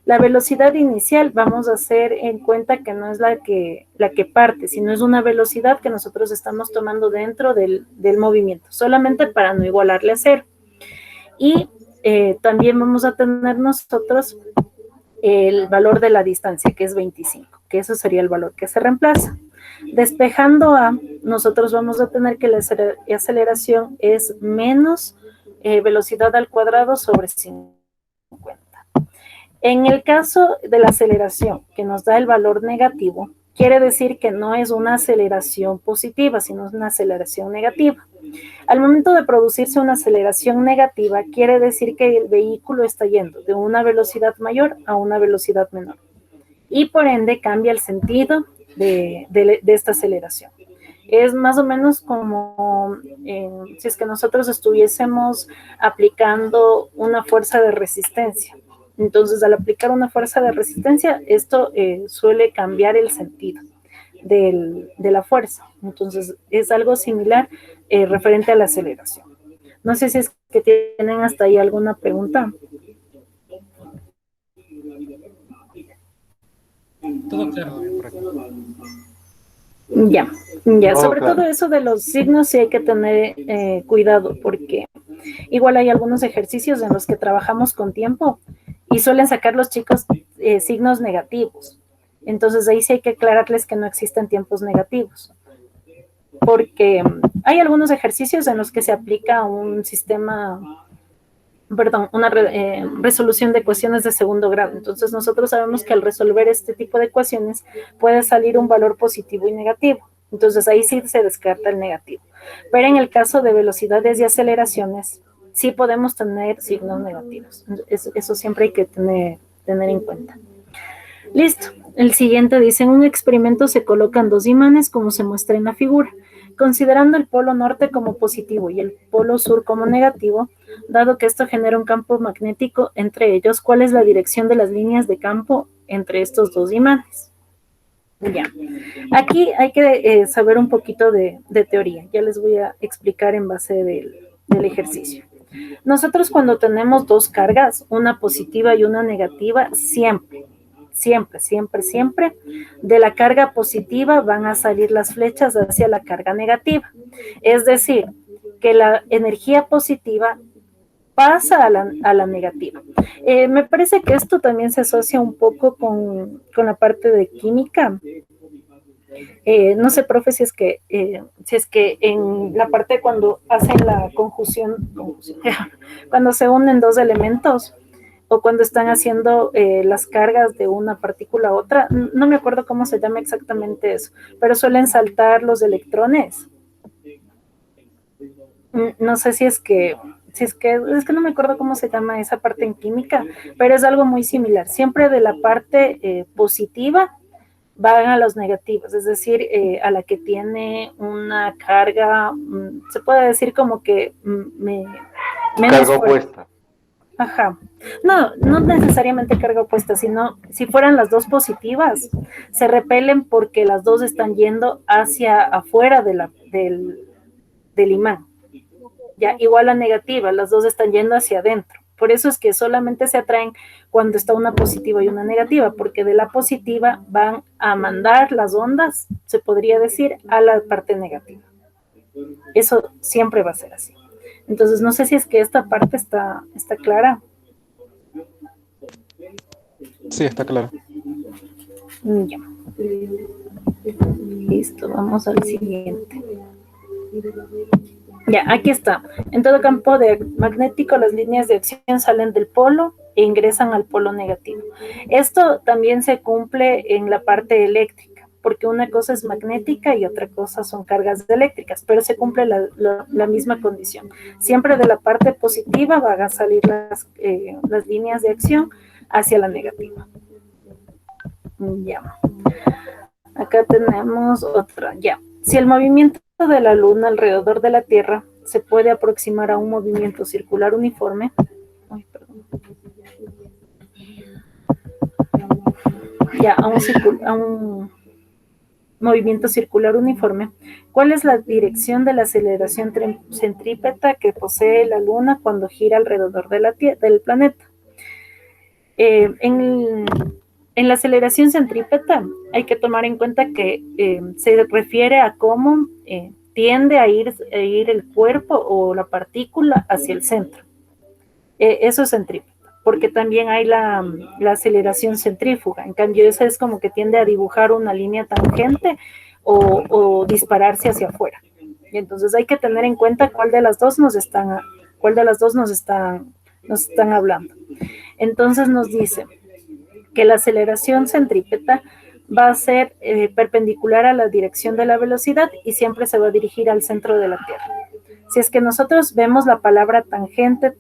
La velocidad inicial vamos a hacer en cuenta que no es la que parte, sino es una velocidad que nosotros estamos tomando dentro del movimiento, solamente para no igualarle a 0. Y también vamos a tener nosotros el valor de la distancia, que es 25, que eso sería el valor que se reemplaza. Despejando A, nosotros vamos a tener que la aceleración es menos velocidad al cuadrado sobre 50. En el caso de la aceleración, que nos da el valor negativo, quiere decir que no es una aceleración positiva, sino es una aceleración negativa. Al momento de producirse una aceleración negativa, quiere decir que el vehículo está yendo de una velocidad mayor a una velocidad menor. Y por ende cambia el sentido de esta aceleración. Es más o menos como si es que nosotros estuviésemos aplicando una fuerza de resistencia. Entonces, al aplicar una fuerza de resistencia, esto suele cambiar el sentido de la fuerza. Entonces, es algo similar referente a la aceleración. No sé si es que tienen hasta ahí alguna pregunta. Todo claro. Ya, ya, Oh, sobre claro. todo eso de los signos sí hay que tener cuidado porque igual hay algunos ejercicios en los que trabajamos con tiempo y suelen sacar los chicos signos negativos. Entonces ahí sí hay que aclararles que no existen tiempos negativos. Porque hay algunos ejercicios en los que se aplica un sistema, perdón, una resolución de ecuaciones de segundo grado. Entonces nosotros sabemos que al resolver este tipo de ecuaciones puede salir un valor positivo y negativo. Entonces ahí sí se descarta el negativo. Pero en el caso de velocidades y aceleraciones, sí podemos tener signos negativos. Eso siempre hay que tener en cuenta. Listo. El siguiente dice, en un experimento se colocan dos imanes como se muestra en la figura. Considerando el polo norte como positivo y el polo sur como negativo, dado que esto genera un campo magnético entre ellos, ¿cuál es la dirección de las líneas de campo entre estos dos imanes? Ya. Aquí hay que saber un poquito de teoría. Ya les voy a explicar en base del ejercicio. Nosotros cuando tenemos dos cargas, una positiva y una negativa, siempre, de la carga positiva van a salir las flechas hacia la carga negativa. Es decir, que la energía positiva pasa a la negativa. Me parece que esto también se asocia un poco con la parte de química. No sé, profe, si es que en la parte cuando hacen la conjunción cuando se unen dos elementos, o cuando están haciendo las cargas de una partícula a otra, no me acuerdo cómo se llama exactamente eso, pero suelen saltar los electrones. No sé si es que no me acuerdo cómo se llama esa parte en química, pero es algo muy similar. Siempre de la parte positiva van a los negativos, es decir, a la que tiene una carga, se puede decir como que menos Carga opuesta. Ajá. No necesariamente carga opuesta, sino si fueran las dos positivas, se repelen porque las dos están yendo hacia afuera del imán. Ya, igual la negativa, las dos están yendo hacia adentro. Por eso es que solamente se atraen cuando está una positiva y una negativa, porque de la positiva van a mandar las ondas, se podría decir, a la parte negativa. Eso siempre va a ser así. Entonces, no sé si es que esta parte está clara. Sí, está claro. Ya. Listo, vamos al siguiente. Ya, aquí está. En todo campo magnético, las líneas de acción salen del polo e ingresan al polo negativo. Esto también se cumple en la parte eléctrica, porque una cosa es magnética y otra cosa son cargas eléctricas, pero se cumple la misma condición. Siempre de la parte positiva van a salir las líneas de acción hacia la negativa. Ya. Acá tenemos otra. Ya. Si el movimiento de la Luna alrededor de la Tierra se puede aproximar a un movimiento circular uniforme. Ay, perdón. Ya, a un movimiento circular uniforme, ¿cuál es la dirección de la aceleración centrípeta que posee la Luna cuando gira alrededor de del planeta? En la aceleración centrípeta hay que tomar en cuenta que se refiere a cómo tiende a ir el cuerpo o la partícula hacia el centro. Eso es centrípeta, porque también hay la aceleración centrífuga. En cambio, esa es como que tiende a dibujar una línea tangente o dispararse hacia afuera. Y entonces hay que tener en cuenta cuál de las dos nos están hablando. Entonces nos dice que la aceleración centrípeta va a ser perpendicular a la dirección de la velocidad y siempre se va a dirigir al centro de la Tierra. Si es que nosotros vemos la palabra tangente,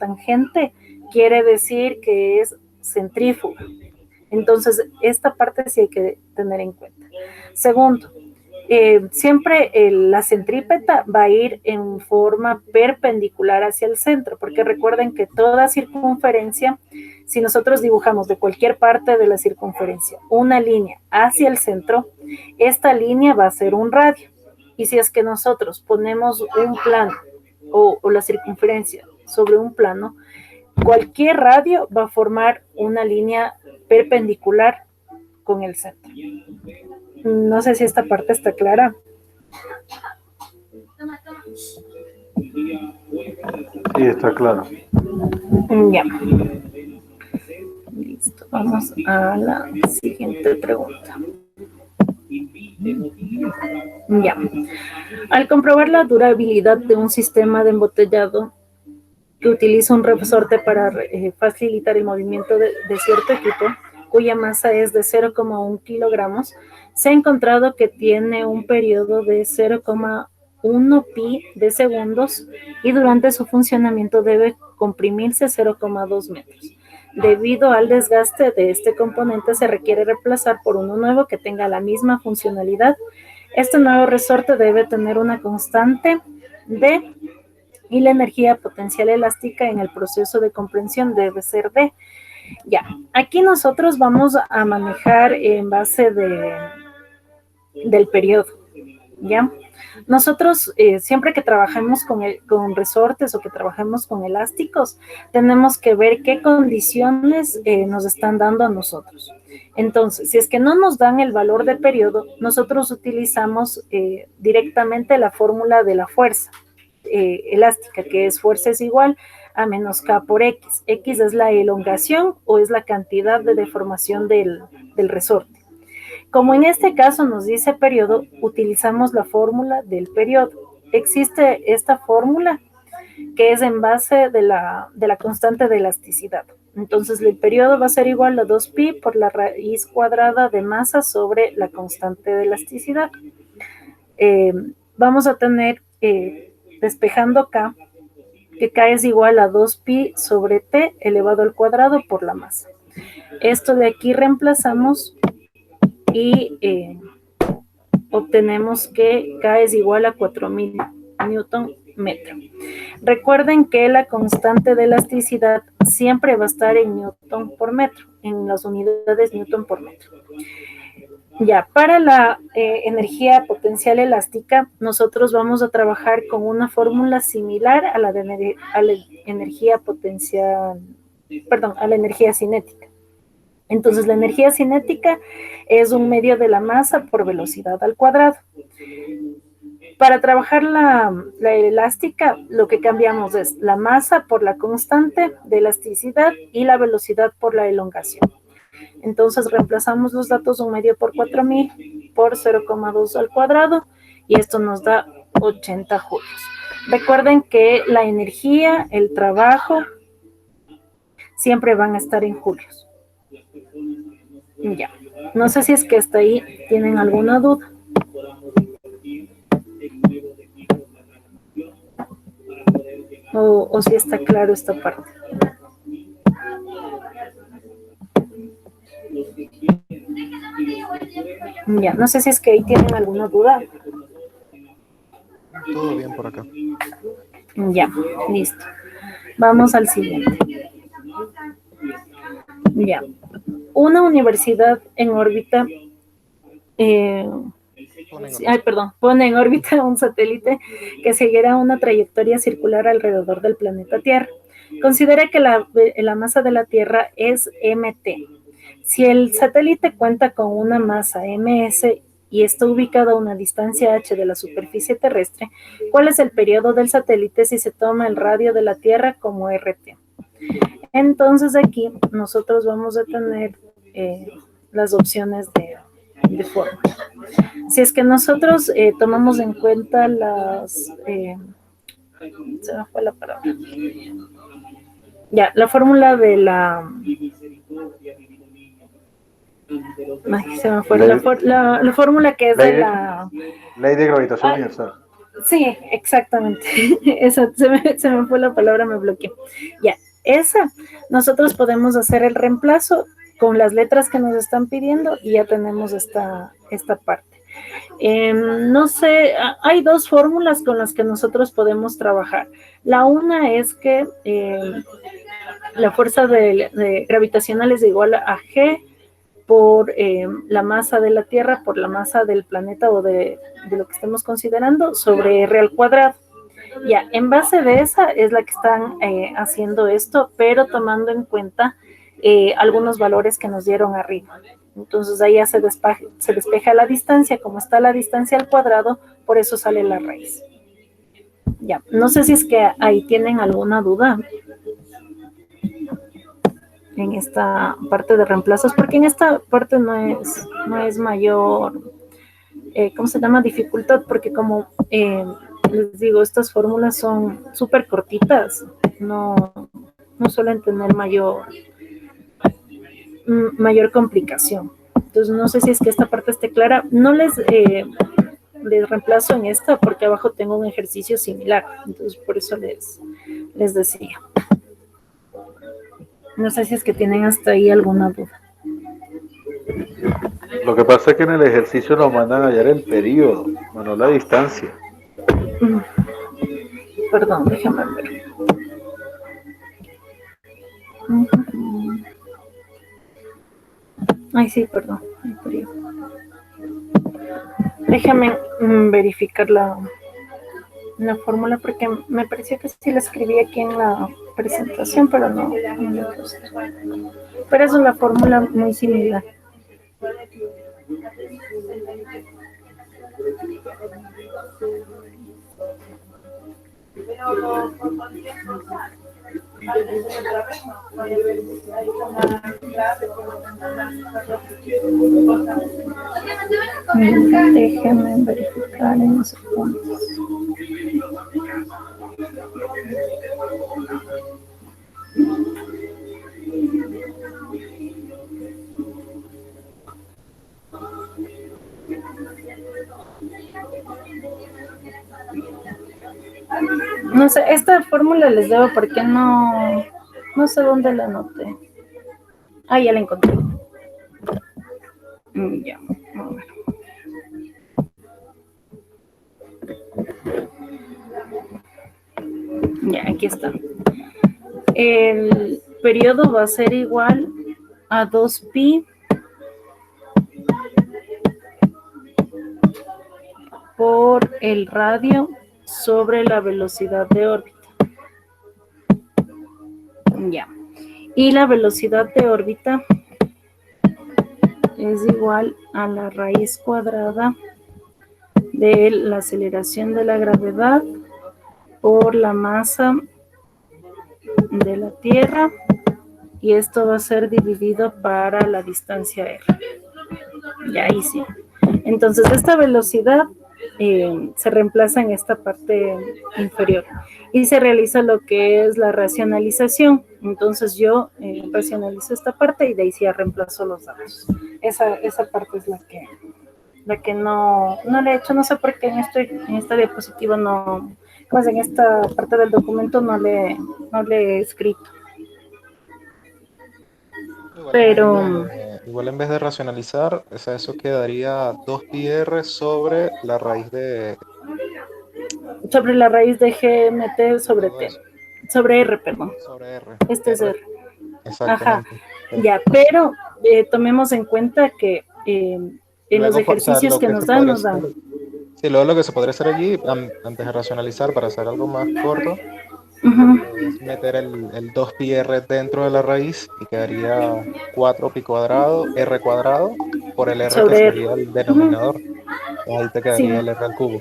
quiere decir que es centrífuga. Entonces, esta parte sí hay que tener en cuenta. Segundo, siempre la centrípeta va a ir en forma perpendicular hacia el centro, porque recuerden que toda circunferencia, si nosotros dibujamos de cualquier parte de la circunferencia una línea hacia el centro, esta línea va a ser un radio. Y si es que nosotros ponemos un plano o la circunferencia sobre un plano, cualquier radio va a formar una línea perpendicular con el centro. No sé si esta parte está clara. Sí, está claro. Ya. Listo. Vamos a la siguiente pregunta. Ya. Al comprobar la durabilidad de un sistema de embotellado que utiliza un resorte para facilitar el movimiento de cierto equipo, cuya masa es de 0,1 kilogramos, se ha encontrado que tiene un periodo de 0,1 pi de segundos y durante su funcionamiento debe comprimirse 0,2 metros. Debido al desgaste de este componente, se requiere reemplazar por uno nuevo que tenga la misma funcionalidad. Este nuevo resorte debe tener una constante D y la energía potencial elástica en el proceso de compresión debe ser D. Ya, aquí nosotros vamos a manejar en base del periodo, ¿ya? Nosotros siempre que trabajemos con resortes o que trabajemos con elásticos, tenemos que ver qué condiciones nos están dando a nosotros. Entonces, si es que no nos dan el valor de periodo, nosotros utilizamos directamente la fórmula de la fuerza elástica, que es fuerza es igual a menos K por X. X es la elongación o es la cantidad de deformación del resorte. Como en este caso nos dice periodo, utilizamos la fórmula del periodo. Existe esta fórmula que es en base de la constante de elasticidad. Entonces el periodo va a ser igual a 2pi por la raíz cuadrada de masa sobre la constante de elasticidad. Vamos a tener, despejando K, que K es igual a 2pi sobre T elevado al cuadrado por la masa. Esto de aquí reemplazamos y obtenemos que K es igual a 4000 Newton metro. Recuerden que la constante de elasticidad siempre va a estar en Newton por metro, en las unidades Newton por metro. Ya, para la energía potencial elástica, nosotros vamos a trabajar con una fórmula similar a la energía potencial, perdón, a la energía cinética. Entonces, la energía cinética es un medio de la masa por velocidad al cuadrado. Para trabajar la elástica, lo que cambiamos es la masa por la constante de elasticidad y la velocidad por la elongación. Entonces, reemplazamos los datos un medio por 4000 por 0,2 al cuadrado y esto nos da 80 julios. Recuerden que la energía, el trabajo, siempre van a estar en julios. Ya, no sé si es que hasta ahí tienen alguna duda. O si está claro esta parte. Ya, no sé si es que ahí tienen alguna duda. Todo bien por acá. Ya, listo. Vamos al siguiente. Ya. Una universidad en órbita, pone en órbita un satélite que seguirá una trayectoria circular alrededor del planeta Tierra. Considera que la masa de la Tierra es mt. Si el satélite cuenta con una masa ms y está ubicado a una distancia h de la superficie terrestre, ¿cuál es el periodo del satélite si se toma el radio de la Tierra como RT? Entonces aquí nosotros vamos a tener las opciones de forma. Si es que nosotros tomamos en cuenta se me fue la palabra. Ya, la fórmula de la... Ay, se me fue la fórmula que es de la... Ley de gravitación universal. Sí, exactamente. Esa, se me fue la palabra, me bloqueé. Ya, esa, nosotros podemos hacer el reemplazo con las letras que nos están pidiendo y ya tenemos esta parte. No sé, hay dos fórmulas con las que nosotros podemos trabajar. La una es que la fuerza gravitacional es igual a G por la masa de la Tierra, por la masa del planeta o de lo que estemos considerando, sobre R al cuadrado. Ya, en base de esa es la que están haciendo esto, pero tomando en cuenta algunos valores que nos dieron arriba. Entonces ahí ya se despeja la distancia, como está la distancia al cuadrado, por eso sale la raíz. Ya, no sé si es que ahí tienen alguna duda en esta parte de reemplazos, porque en esta parte no es mayor, ¿cómo se llama? Dificultad, porque como les digo, estas fórmulas son súper cortitas, no suelen tener mayor complicación. Entonces no sé si es que esta parte esté clara. No les reemplazo en esta porque abajo tengo un ejercicio similar, entonces por eso les decía. No sé si es que tienen hasta ahí alguna duda. Lo que pasa es que en el ejercicio nos mandan a hallar el periodo, no la distancia. Perdón, déjame ver. Ay, sí, perdón. El periodo. Déjame verificar la fórmula porque me pareció que sí la escribí aquí en la presentación, pero no la puse. Pero es una fórmula muy similar. Déjenme verificar en esos puntos. No sé, esta fórmula les debo porque no sé dónde la anoté. Ah, ya la encontré. Ya, a ver. Ya, aquí está. El periodo va a ser igual a 2pi por el radio sobre la velocidad de órbita. Ya. Y la velocidad de órbita es igual a la raíz cuadrada de la aceleración de la gravedad por la masa de la Tierra, y esto va a ser dividido para la distancia r. Ya ahí sí. Entonces esta velocidad se reemplaza en esta parte inferior y se realiza lo que es la racionalización. Entonces yo racionalizo esta parte y de ahí sí ya reemplazo los datos. Esa parte es la que no le he hecho, no sé por qué en esta diapositiva no, pues en esta parte del documento no le he escrito. Igual en vez de racionalizar, o sea, eso quedaría 2πr sobre la raíz de... Sobre la raíz de GMT sobre T. Sobre R, perdón. Sobre R. Este es R. Exactamente. Ajá. Ya, pero tomemos en cuenta que en luego, los ejercicios o sea, que nos dan. Sí, luego lo que se podría hacer allí, antes de racionalizar, para hacer algo más corto, es meter el 2πr dentro de la raíz y quedaría 4pi cuadrado, r cuadrado, por el r sobre que sería el denominador. Ahí te quedaría sí. el r al cubo.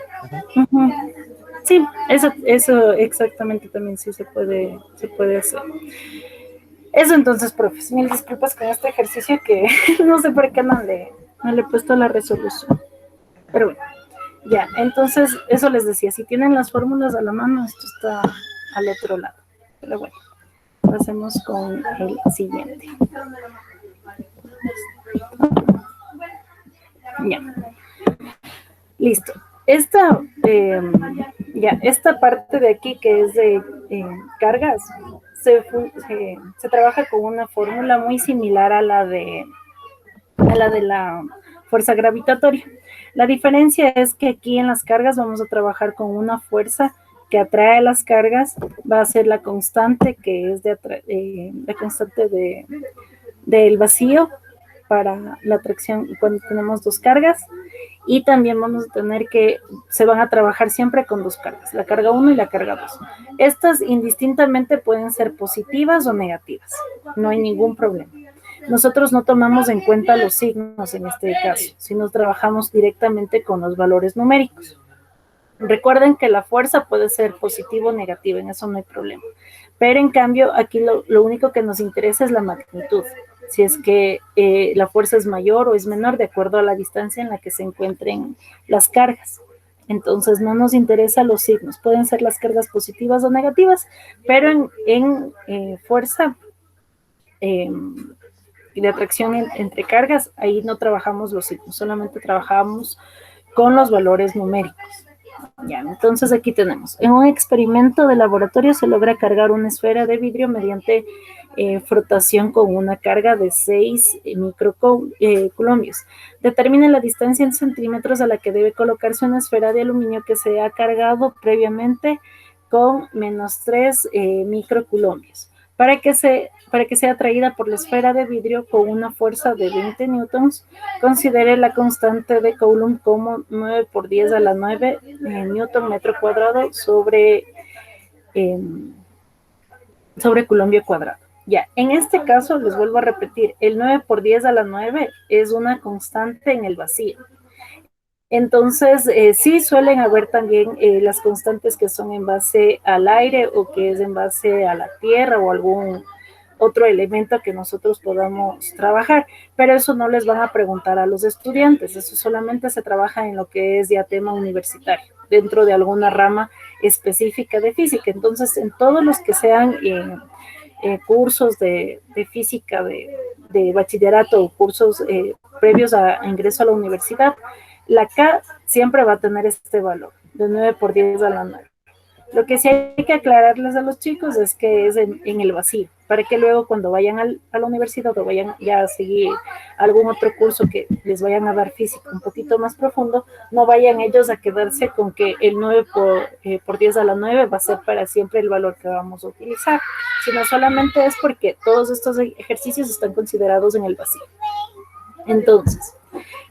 Sí, eso exactamente también sí se puede hacer. Eso entonces, profes, mil disculpas con este ejercicio que no sé por qué no le he puesto la resolución. Pero bueno, ya, entonces eso les decía, si tienen las fórmulas a la mano, esto está al otro lado. Pero bueno, pasemos con el siguiente. Ya. Listo. Esta parte de aquí que es de cargas, se trabaja con una fórmula muy similar a la de la fuerza gravitatoria. La diferencia es que aquí en las cargas vamos a trabajar con una fuerza que atrae las cargas, va a ser la constante que es la constante del vacío para la atracción cuando tenemos dos cargas, y también vamos a tener que se van a trabajar siempre con dos cargas, la carga 1 y la carga 2. Estas indistintamente pueden ser positivas o negativas, no hay ningún problema. nosotros no tomamos en cuenta los signos en este caso, sino trabajamos directamente con los valores numéricos. Recuerden que la fuerza puede ser positiva o negativa, en eso no hay problema. Pero en cambio, aquí lo único que nos interesa es la magnitud. Si es que la fuerza es mayor o es menor de acuerdo a la distancia en la que se encuentren las cargas. Entonces no nos interesan los signos. Pueden ser las cargas positivas o negativas, pero en fuerza de atracción entre cargas, ahí no trabajamos los signos, solamente trabajamos con los valores numéricos. Ya, entonces aquí tenemos, en un experimento de laboratorio se logra cargar una esfera de vidrio mediante frotación con una carga de 6 microcoulombios. Determine la distancia en centímetros a la que debe colocarse una esfera de aluminio que se ha cargado previamente con menos 3 microcoulombios. Para que sea atraída por la esfera de vidrio con una fuerza de 20 newtons, considere la constante de Coulomb como 9 por 10 a la 9 newton metro cuadrado sobre coulombio cuadrado. Ya, en este caso, les vuelvo a repetir, el 9 por 10 a la 9 es una constante en el vacío. Entonces, sí suelen haber también las constantes que son en base al aire o que es en base a la tierra o algún otro elemento que nosotros podamos trabajar, pero eso no les van a preguntar a los estudiantes, eso solamente se trabaja en lo que es ya tema universitario, dentro de alguna rama específica de física. Entonces, en todos los que sean cursos de física de bachillerato o cursos previos a ingreso a la universidad, la K siempre va a tener este valor, de 9 por 10 a la 9. Lo que sí hay que aclararles a los chicos es que es en el vacío, para que luego cuando vayan a la universidad o vayan ya a seguir algún otro curso que les vayan a dar física un poquito más profundo, no vayan ellos a quedarse con que el 9 por 10 a la 9 va a ser para siempre el valor que vamos a utilizar, sino solamente es porque todos estos ejercicios están considerados en el vacío. Entonces,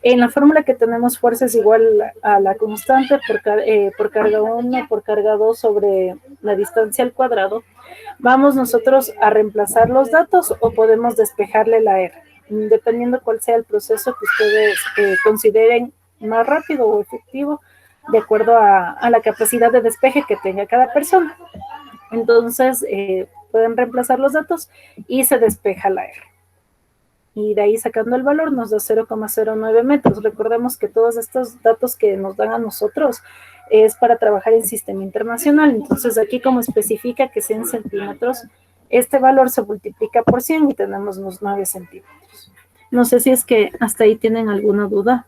en la fórmula que tenemos, fuerza es igual a la constante por carga 1 por carga 2 sobre la distancia al cuadrado. Vamos nosotros a reemplazar los datos o podemos despejarle la R, dependiendo cuál sea el proceso que ustedes consideren más rápido o efectivo, de acuerdo a la capacidad de despeje que tenga cada persona. Entonces, pueden reemplazar los datos y se despeja la R. Y de ahí sacando el valor nos da 0,09 metros. Recordemos que todos estos datos que nos dan a nosotros es para trabajar en sistema internacional. Entonces aquí como especifica que sea en centímetros, este valor se multiplica por 100 y tenemos unos 9 centímetros. No sé si es que hasta ahí tienen alguna duda.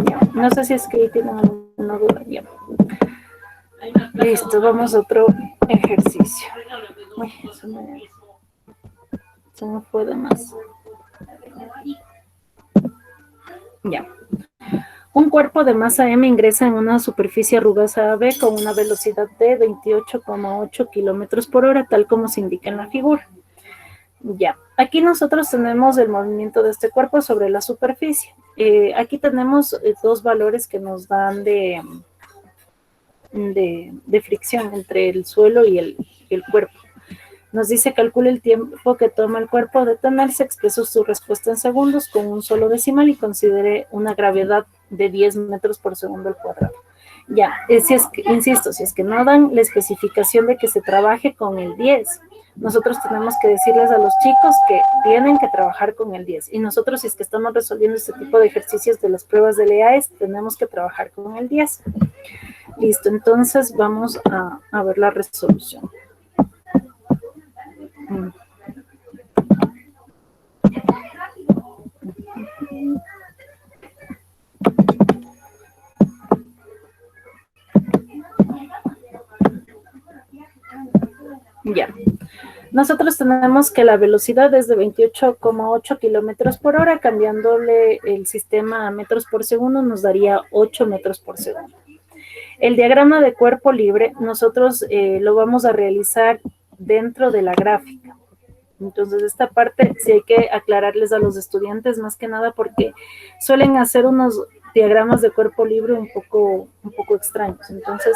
Ya, no sé si es que ahí tienen alguna duda. Ya. Listo, vamos a otro ejercicio. Uy, se me fue de más. Ya. Un cuerpo de masa M ingresa en una superficie rugosa AB con una velocidad de 28,8 kilómetros por hora, tal como se indica en la figura. Ya, aquí nosotros tenemos el movimiento de este cuerpo sobre la superficie. Aquí tenemos dos valores que nos dan de fricción entre el suelo y el cuerpo. Nos dice calcule el tiempo que toma el cuerpo detenerse, expresó su respuesta en segundos con un solo decimal y considere una gravedad de 10 metros por segundo al cuadrado. Ya, insisto, si es que no dan la especificación de que se trabaje con el 10, nosotros tenemos que decirles a los chicos que tienen que trabajar con el 10. Y nosotros, si es que estamos resolviendo este tipo de ejercicios de las pruebas del EAES, tenemos que trabajar con el 10. Listo, entonces vamos a ver la resolución. Ya. Nosotros tenemos que la velocidad es de 28,8 kilómetros por hora, cambiándole el sistema a metros por segundo nos daría 8 metros por segundo. El diagrama de cuerpo libre nosotros lo vamos a realizar dentro de la gráfica. Entonces esta parte sí hay que aclararles a los estudiantes más que nada porque suelen hacer unos diagramas de cuerpo libre un poco extraños. Entonces,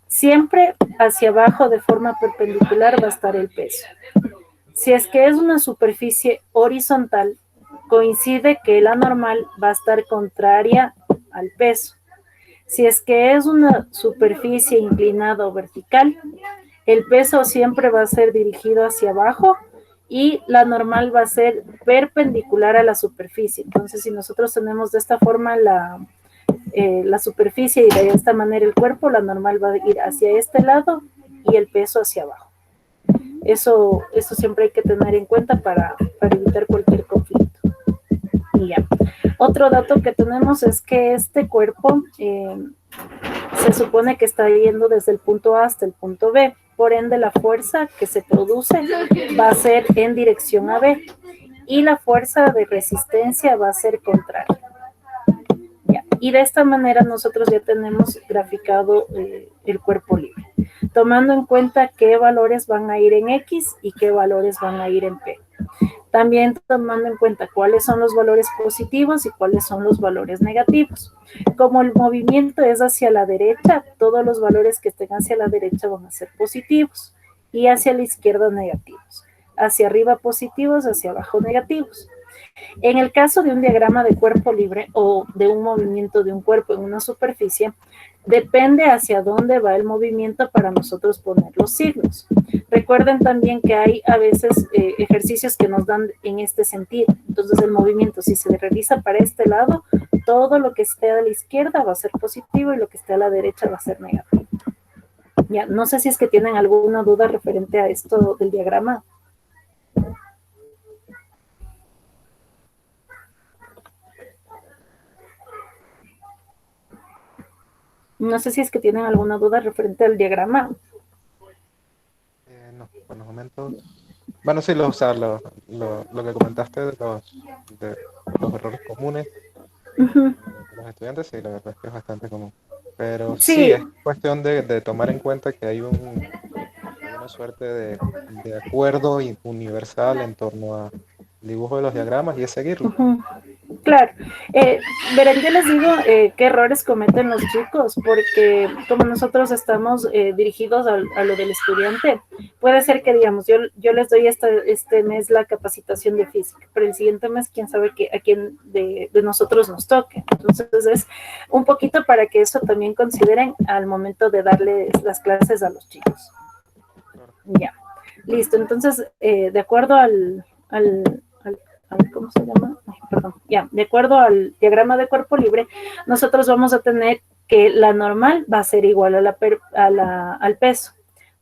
siempre hacia abajo de forma perpendicular va a estar el peso. Si es que es una superficie horizontal, coincide que la normal va a estar contraria al peso. Si es que es una superficie inclinada o vertical, el peso siempre va a ser dirigido hacia abajo y la normal va a ser perpendicular a la superficie. Entonces, si nosotros tenemos de esta forma la superficie y de esta manera el cuerpo, la normal va a ir hacia este lado y el peso hacia abajo. Eso siempre hay que tener en cuenta para evitar cualquier conflicto. Y ya. Otro dato que tenemos es que este cuerpo se supone que está yendo desde el punto A hasta el punto B. Por ende, la fuerza que se produce va a ser en dirección a B y la fuerza de resistencia va a ser contraria. Ya. Y de esta manera nosotros ya tenemos graficado el cuerpo libre, tomando en cuenta qué valores van a ir en X y qué valores van a ir en P. También tomando en cuenta cuáles son los valores positivos y cuáles son los valores negativos. Como el movimiento es hacia la derecha, todos los valores que estén hacia la derecha van a ser positivos y hacia la izquierda negativos. Hacia arriba positivos, hacia abajo negativos. En el caso de un diagrama de cuerpo libre o de un movimiento de un cuerpo en una superficie, depende hacia dónde va el movimiento para nosotros poner los signos. Recuerden también que hay a veces ejercicios que nos dan en este sentido. Entonces el movimiento, si se realiza para este lado, todo lo que esté a la izquierda va a ser positivo y lo que esté a la derecha va a ser negativo. Ya, no sé si es que tienen alguna duda referente a esto del diagrama. No sé si es que tienen alguna duda referente al diagrama. No, por los momentos. Bueno, sí, lo que comentaste de los errores comunes de los estudiantes, sí, la verdad es que es bastante común. Pero sí, es cuestión de tomar en cuenta que hay una suerte de acuerdo universal en torno al dibujo de los diagramas y es seguirlo. Claro. Verán, yo les digo qué errores cometen los chicos, porque como nosotros estamos dirigidos a lo del estudiante, puede ser que, digamos, yo les doy este mes la capacitación de física, pero el siguiente mes, quién sabe a quién de nosotros nos toque. Entonces, es un poquito para que eso también consideren al momento de darles las clases a los chicos. Ya, listo. Entonces, de acuerdo ¿cómo se llama? Ay, perdón. Ya, de acuerdo al diagrama de cuerpo libre, nosotros vamos a tener que la normal va a ser igual al peso,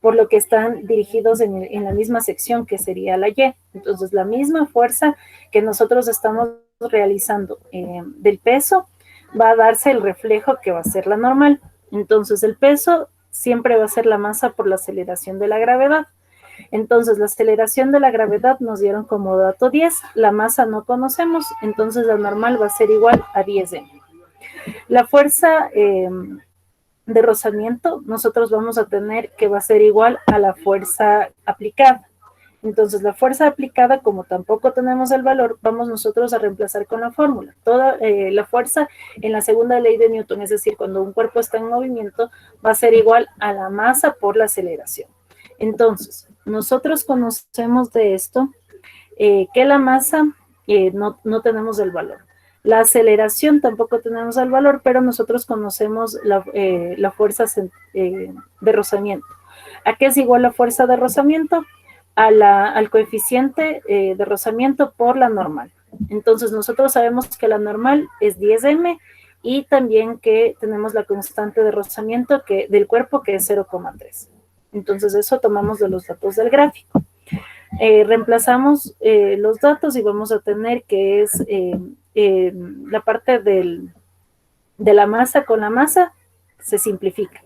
por lo que están dirigidos en la misma sección que sería la Y. Entonces, la misma fuerza que nosotros estamos realizando del peso va a darse el reflejo que va a ser la normal. Entonces, el peso siempre va a ser la masa por la aceleración de la gravedad. Entonces, la aceleración de la gravedad nos dieron como dato 10, la masa no conocemos, entonces la normal va a ser igual a 10m. La fuerza de rozamiento, nosotros vamos a tener que va a ser igual a la fuerza aplicada. Entonces, la fuerza aplicada, como tampoco tenemos el valor, vamos nosotros a reemplazar con la fórmula. Toda la fuerza en la segunda ley de Newton, es decir, cuando un cuerpo está en movimiento, va a ser igual a la masa por la aceleración. Entonces, nosotros conocemos de esto que la masa no tenemos el valor. La aceleración tampoco tenemos el valor, pero nosotros conocemos la fuerza de rozamiento. ¿A qué es igual la fuerza de rozamiento? Al coeficiente de rozamiento por la normal. Entonces, nosotros sabemos que la normal es 10m y también que tenemos la constante de rozamiento del cuerpo que es 0,3. Entonces, eso tomamos de los datos del gráfico. Reemplazamos los datos y vamos a tener que es la parte de la masa con la masa se simplifica.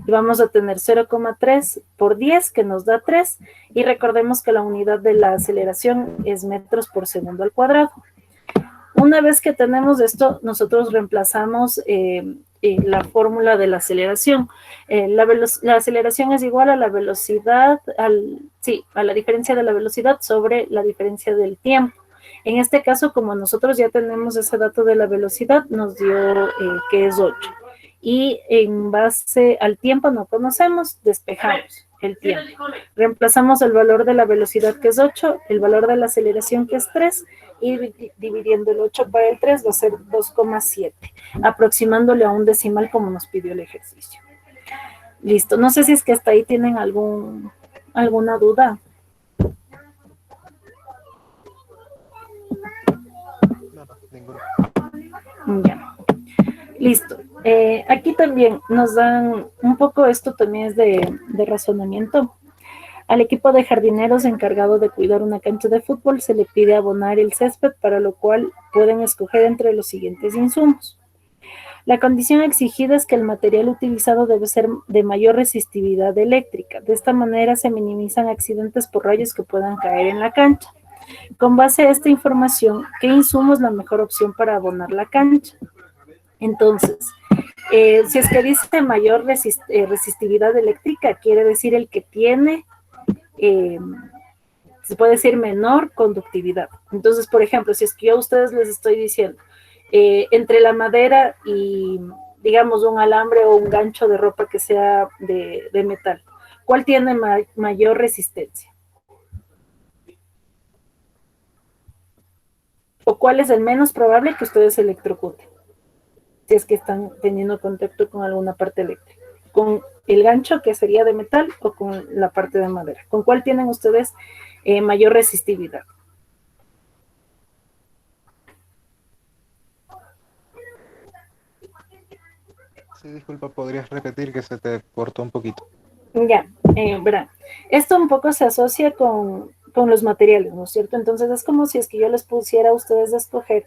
Y vamos a tener 0,3 por 10, que nos da 3. Y recordemos que la unidad de la aceleración es metros por segundo al cuadrado. Una vez que tenemos esto, nosotros reemplazamos la fórmula de la aceleración. La aceleración es igual a la velocidad, a la diferencia de la velocidad sobre la diferencia del tiempo. En este caso, como nosotros ya tenemos ese dato de la velocidad, nos dio que es 8. Y en base al tiempo no conocemos, despejamos el tiempo. Reemplazamos el valor de la velocidad, que es 8, el valor de la aceleración, que es 3, y dividiendo el 8 para el 3 va a ser 2,7, aproximándole a un decimal como nos pidió el ejercicio. Listo. No sé si es que hasta ahí tienen alguna duda. No, ninguno. Ya. Listo. Aquí también nos dan un poco, esto también es de razonamiento. Al equipo de jardineros encargado de cuidar una cancha de fútbol se le pide abonar el césped, para lo cual pueden escoger entre los siguientes insumos. La condición exigida es que el material utilizado debe ser de mayor resistividad eléctrica. De esta manera se minimizan accidentes por rayos que puedan caer en la cancha. Con base a esta información, ¿qué insumo es la mejor opción para abonar la cancha? Entonces, si es que dice mayor resistividad eléctrica, quiere decir el que tiene, se puede decir menor conductividad. Entonces, por ejemplo, si es que yo a ustedes les estoy diciendo, entre la madera y, digamos, un alambre o un gancho de ropa que sea de metal, ¿cuál tiene mayor resistencia? ¿O cuál es el menos probable que ustedes se electrocuten? Si es que están teniendo contacto con alguna parte eléctrica. ¿Con el gancho, que sería de metal, o con la parte de madera? ¿Con cuál tienen ustedes mayor resistividad? Sí, disculpa, ¿podrías repetir que se te cortó un poquito? Ya, verán. Esto un poco se asocia con los materiales, ¿no es cierto? Entonces es como si es que yo les pusiera a ustedes a escoger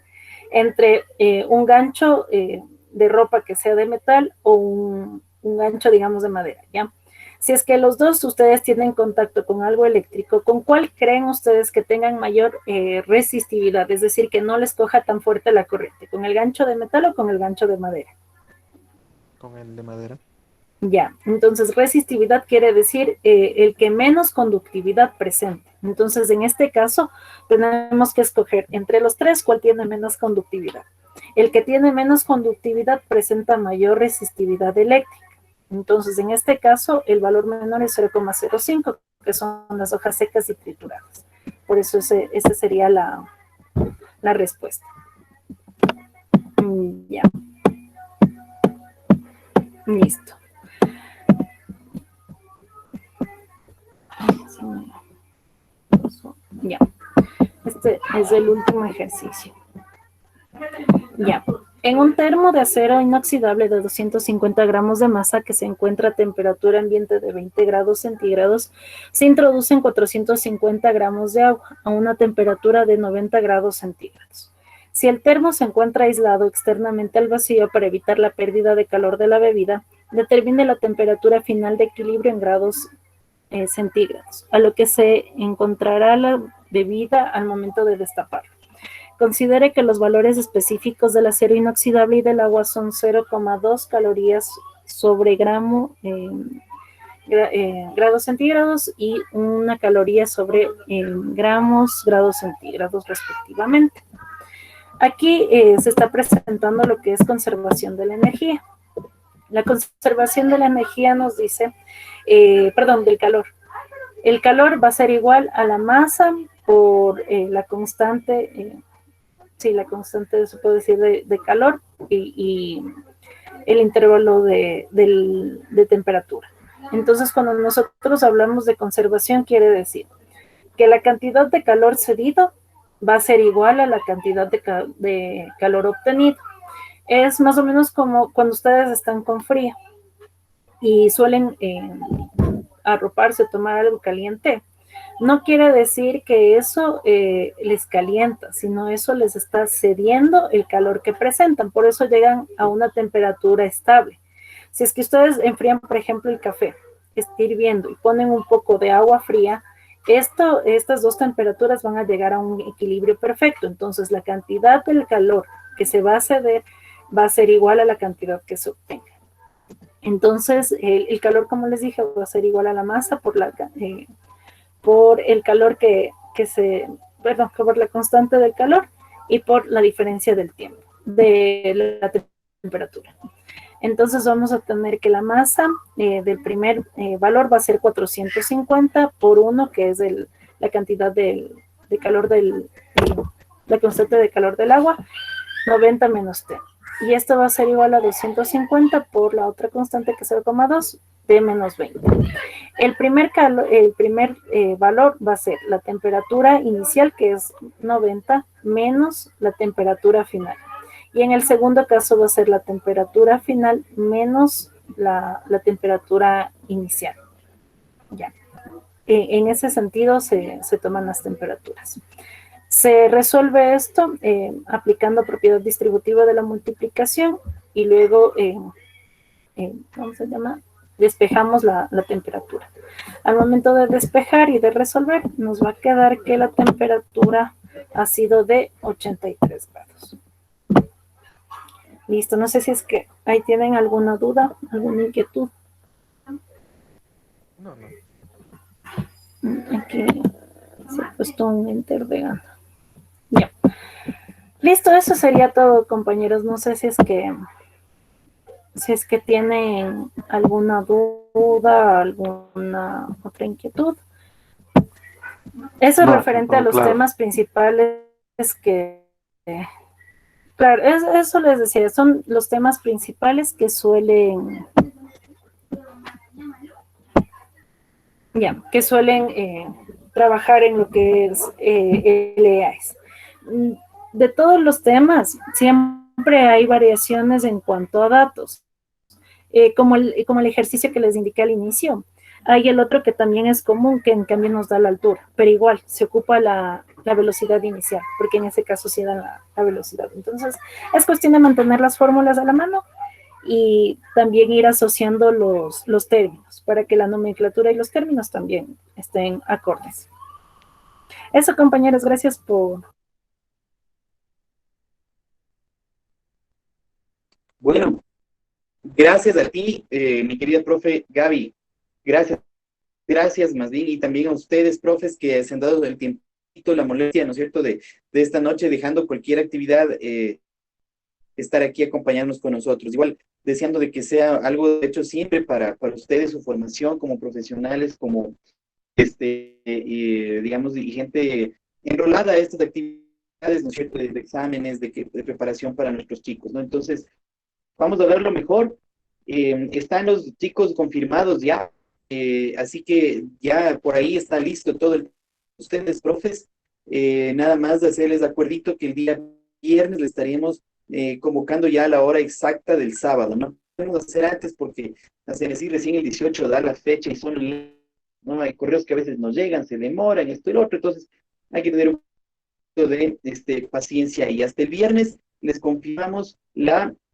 entre un gancho de ropa que sea de metal o un gancho, digamos, de madera, ¿ya? Si es que los dos ustedes tienen contacto con algo eléctrico, ¿con cuál creen ustedes que tengan mayor resistividad? Es decir, que no les coja tan fuerte la corriente, ¿con el gancho de metal o con el gancho de madera? Con el de madera. Ya, entonces resistividad quiere decir el que menos conductividad presente. Entonces, en este caso, tenemos que escoger entre los tres cuál tiene menos conductividad. El que tiene menos conductividad presenta mayor resistividad eléctrica. Entonces, en este caso, el valor menor es 0,05, que son las hojas secas y trituradas. Por eso esa sería la respuesta. Ya. Listo. Ya. Este es el último ejercicio. Ya. En un termo de acero inoxidable de 250 gramos de masa que se encuentra a temperatura ambiente de 20 grados centígrados, se introducen 450 gramos de agua a una temperatura de 90 grados centígrados. Si el termo se encuentra aislado externamente al vacío para evitar la pérdida de calor de la bebida, determine la temperatura final de equilibrio en grados centígrados, a lo que se encontrará la bebida al momento de destaparlo. Considere que los valores específicos del acero inoxidable y del agua son 0,2 calorías sobre gramos centígrados y 1 caloría sobre grados centígrados respectivamente. Aquí se está presentando lo que es conservación de la energía. La conservación de la energía nos dice, del calor. El calor va a ser igual a la masa por la constante, la constante se puede decir de calor y el intervalo de temperatura. Entonces, cuando nosotros hablamos de conservación, quiere decir que la cantidad de calor cedido va a ser igual a la cantidad de calor obtenido. Es más o menos como cuando ustedes están con frío y suelen arroparse, tomar algo caliente. No quiere decir que eso les calienta, sino eso les está cediendo el calor que presentan. Por eso llegan a una temperatura estable. Si es que ustedes enfrían, por ejemplo, el café, está hirviendo y ponen un poco de agua fría, estas dos temperaturas van a llegar a un equilibrio perfecto. Entonces, la cantidad del calor que se va a ceder va a ser igual a la cantidad que se obtenga. Entonces, el calor, como les dije, va a ser igual a la masa por el calor que se perdón, por la constante del calor y por la diferencia del tiempo, de la temperatura. Entonces vamos a tener que la masa del primer valor va a ser 450 por 1, que es la cantidad de calor la constante de calor del agua, 90 menos T. Y esto va a ser igual a 250 por la otra constante que es 0,2, T menos 20. El primer valor va a ser la temperatura inicial, que es 90, menos la temperatura final. Y en el segundo caso va a ser la temperatura final menos la temperatura inicial. Ya. En ese sentido se toman las temperaturas. Se resuelve esto aplicando propiedad distributiva de la multiplicación y luego, ¿cómo se llama? Despejamos la temperatura. Al momento de despejar y de resolver, nos va a quedar que la temperatura ha sido de 83 grados. Listo, no sé si es que ahí tienen alguna duda, alguna inquietud. No, no. Aquí se ha puesto un enter de gana. Ya. Listo, eso sería todo, compañeros. No sé si es que tienen alguna duda, alguna otra inquietud. Eso es referente a los temas principales que... Claro, eso les decía, son los temas principales que suelen trabajar en lo que es LEAs. De todos los temas, siempre hay variaciones en cuanto a datos, como el ejercicio que les indiqué al inicio. Hay el otro que también es común, que en cambio nos da la altura, pero igual se ocupa la velocidad inicial, porque en ese caso sí da la velocidad. Entonces, es cuestión de mantener las fórmulas a la mano y también ir asociando los términos, para que la nomenclatura y los términos también estén acordes. Eso, compañeros, gracias por... Bueno, gracias a ti, mi querida profe Gaby. Gracias más bien, y también a ustedes, profes, que se han dado el tiempito, la molestia, ¿no es cierto?, de esta noche, dejando cualquier actividad, estar aquí, acompañarnos con nosotros. Igual, deseando de que sea algo hecho siempre para ustedes, su formación como profesionales, como, digamos, y gente enrolada a estas actividades, ¿no es cierto?, de exámenes, de preparación para nuestros chicos, ¿no? Entonces, vamos a ver lo mejor. Están los chicos confirmados ya. Así que ya por ahí está listo todo ustedes, profes, nada más de hacerles de acuerdito que el día viernes le estaríamos convocando ya a la hora exacta del sábado, ¿no? Podemos hacer antes porque hacer decir recién el 18 da la fecha y no hay correos que a veces nos llegan, se demoran, esto y lo otro, entonces hay que tener un poco de paciencia y hasta el viernes les confirmamos la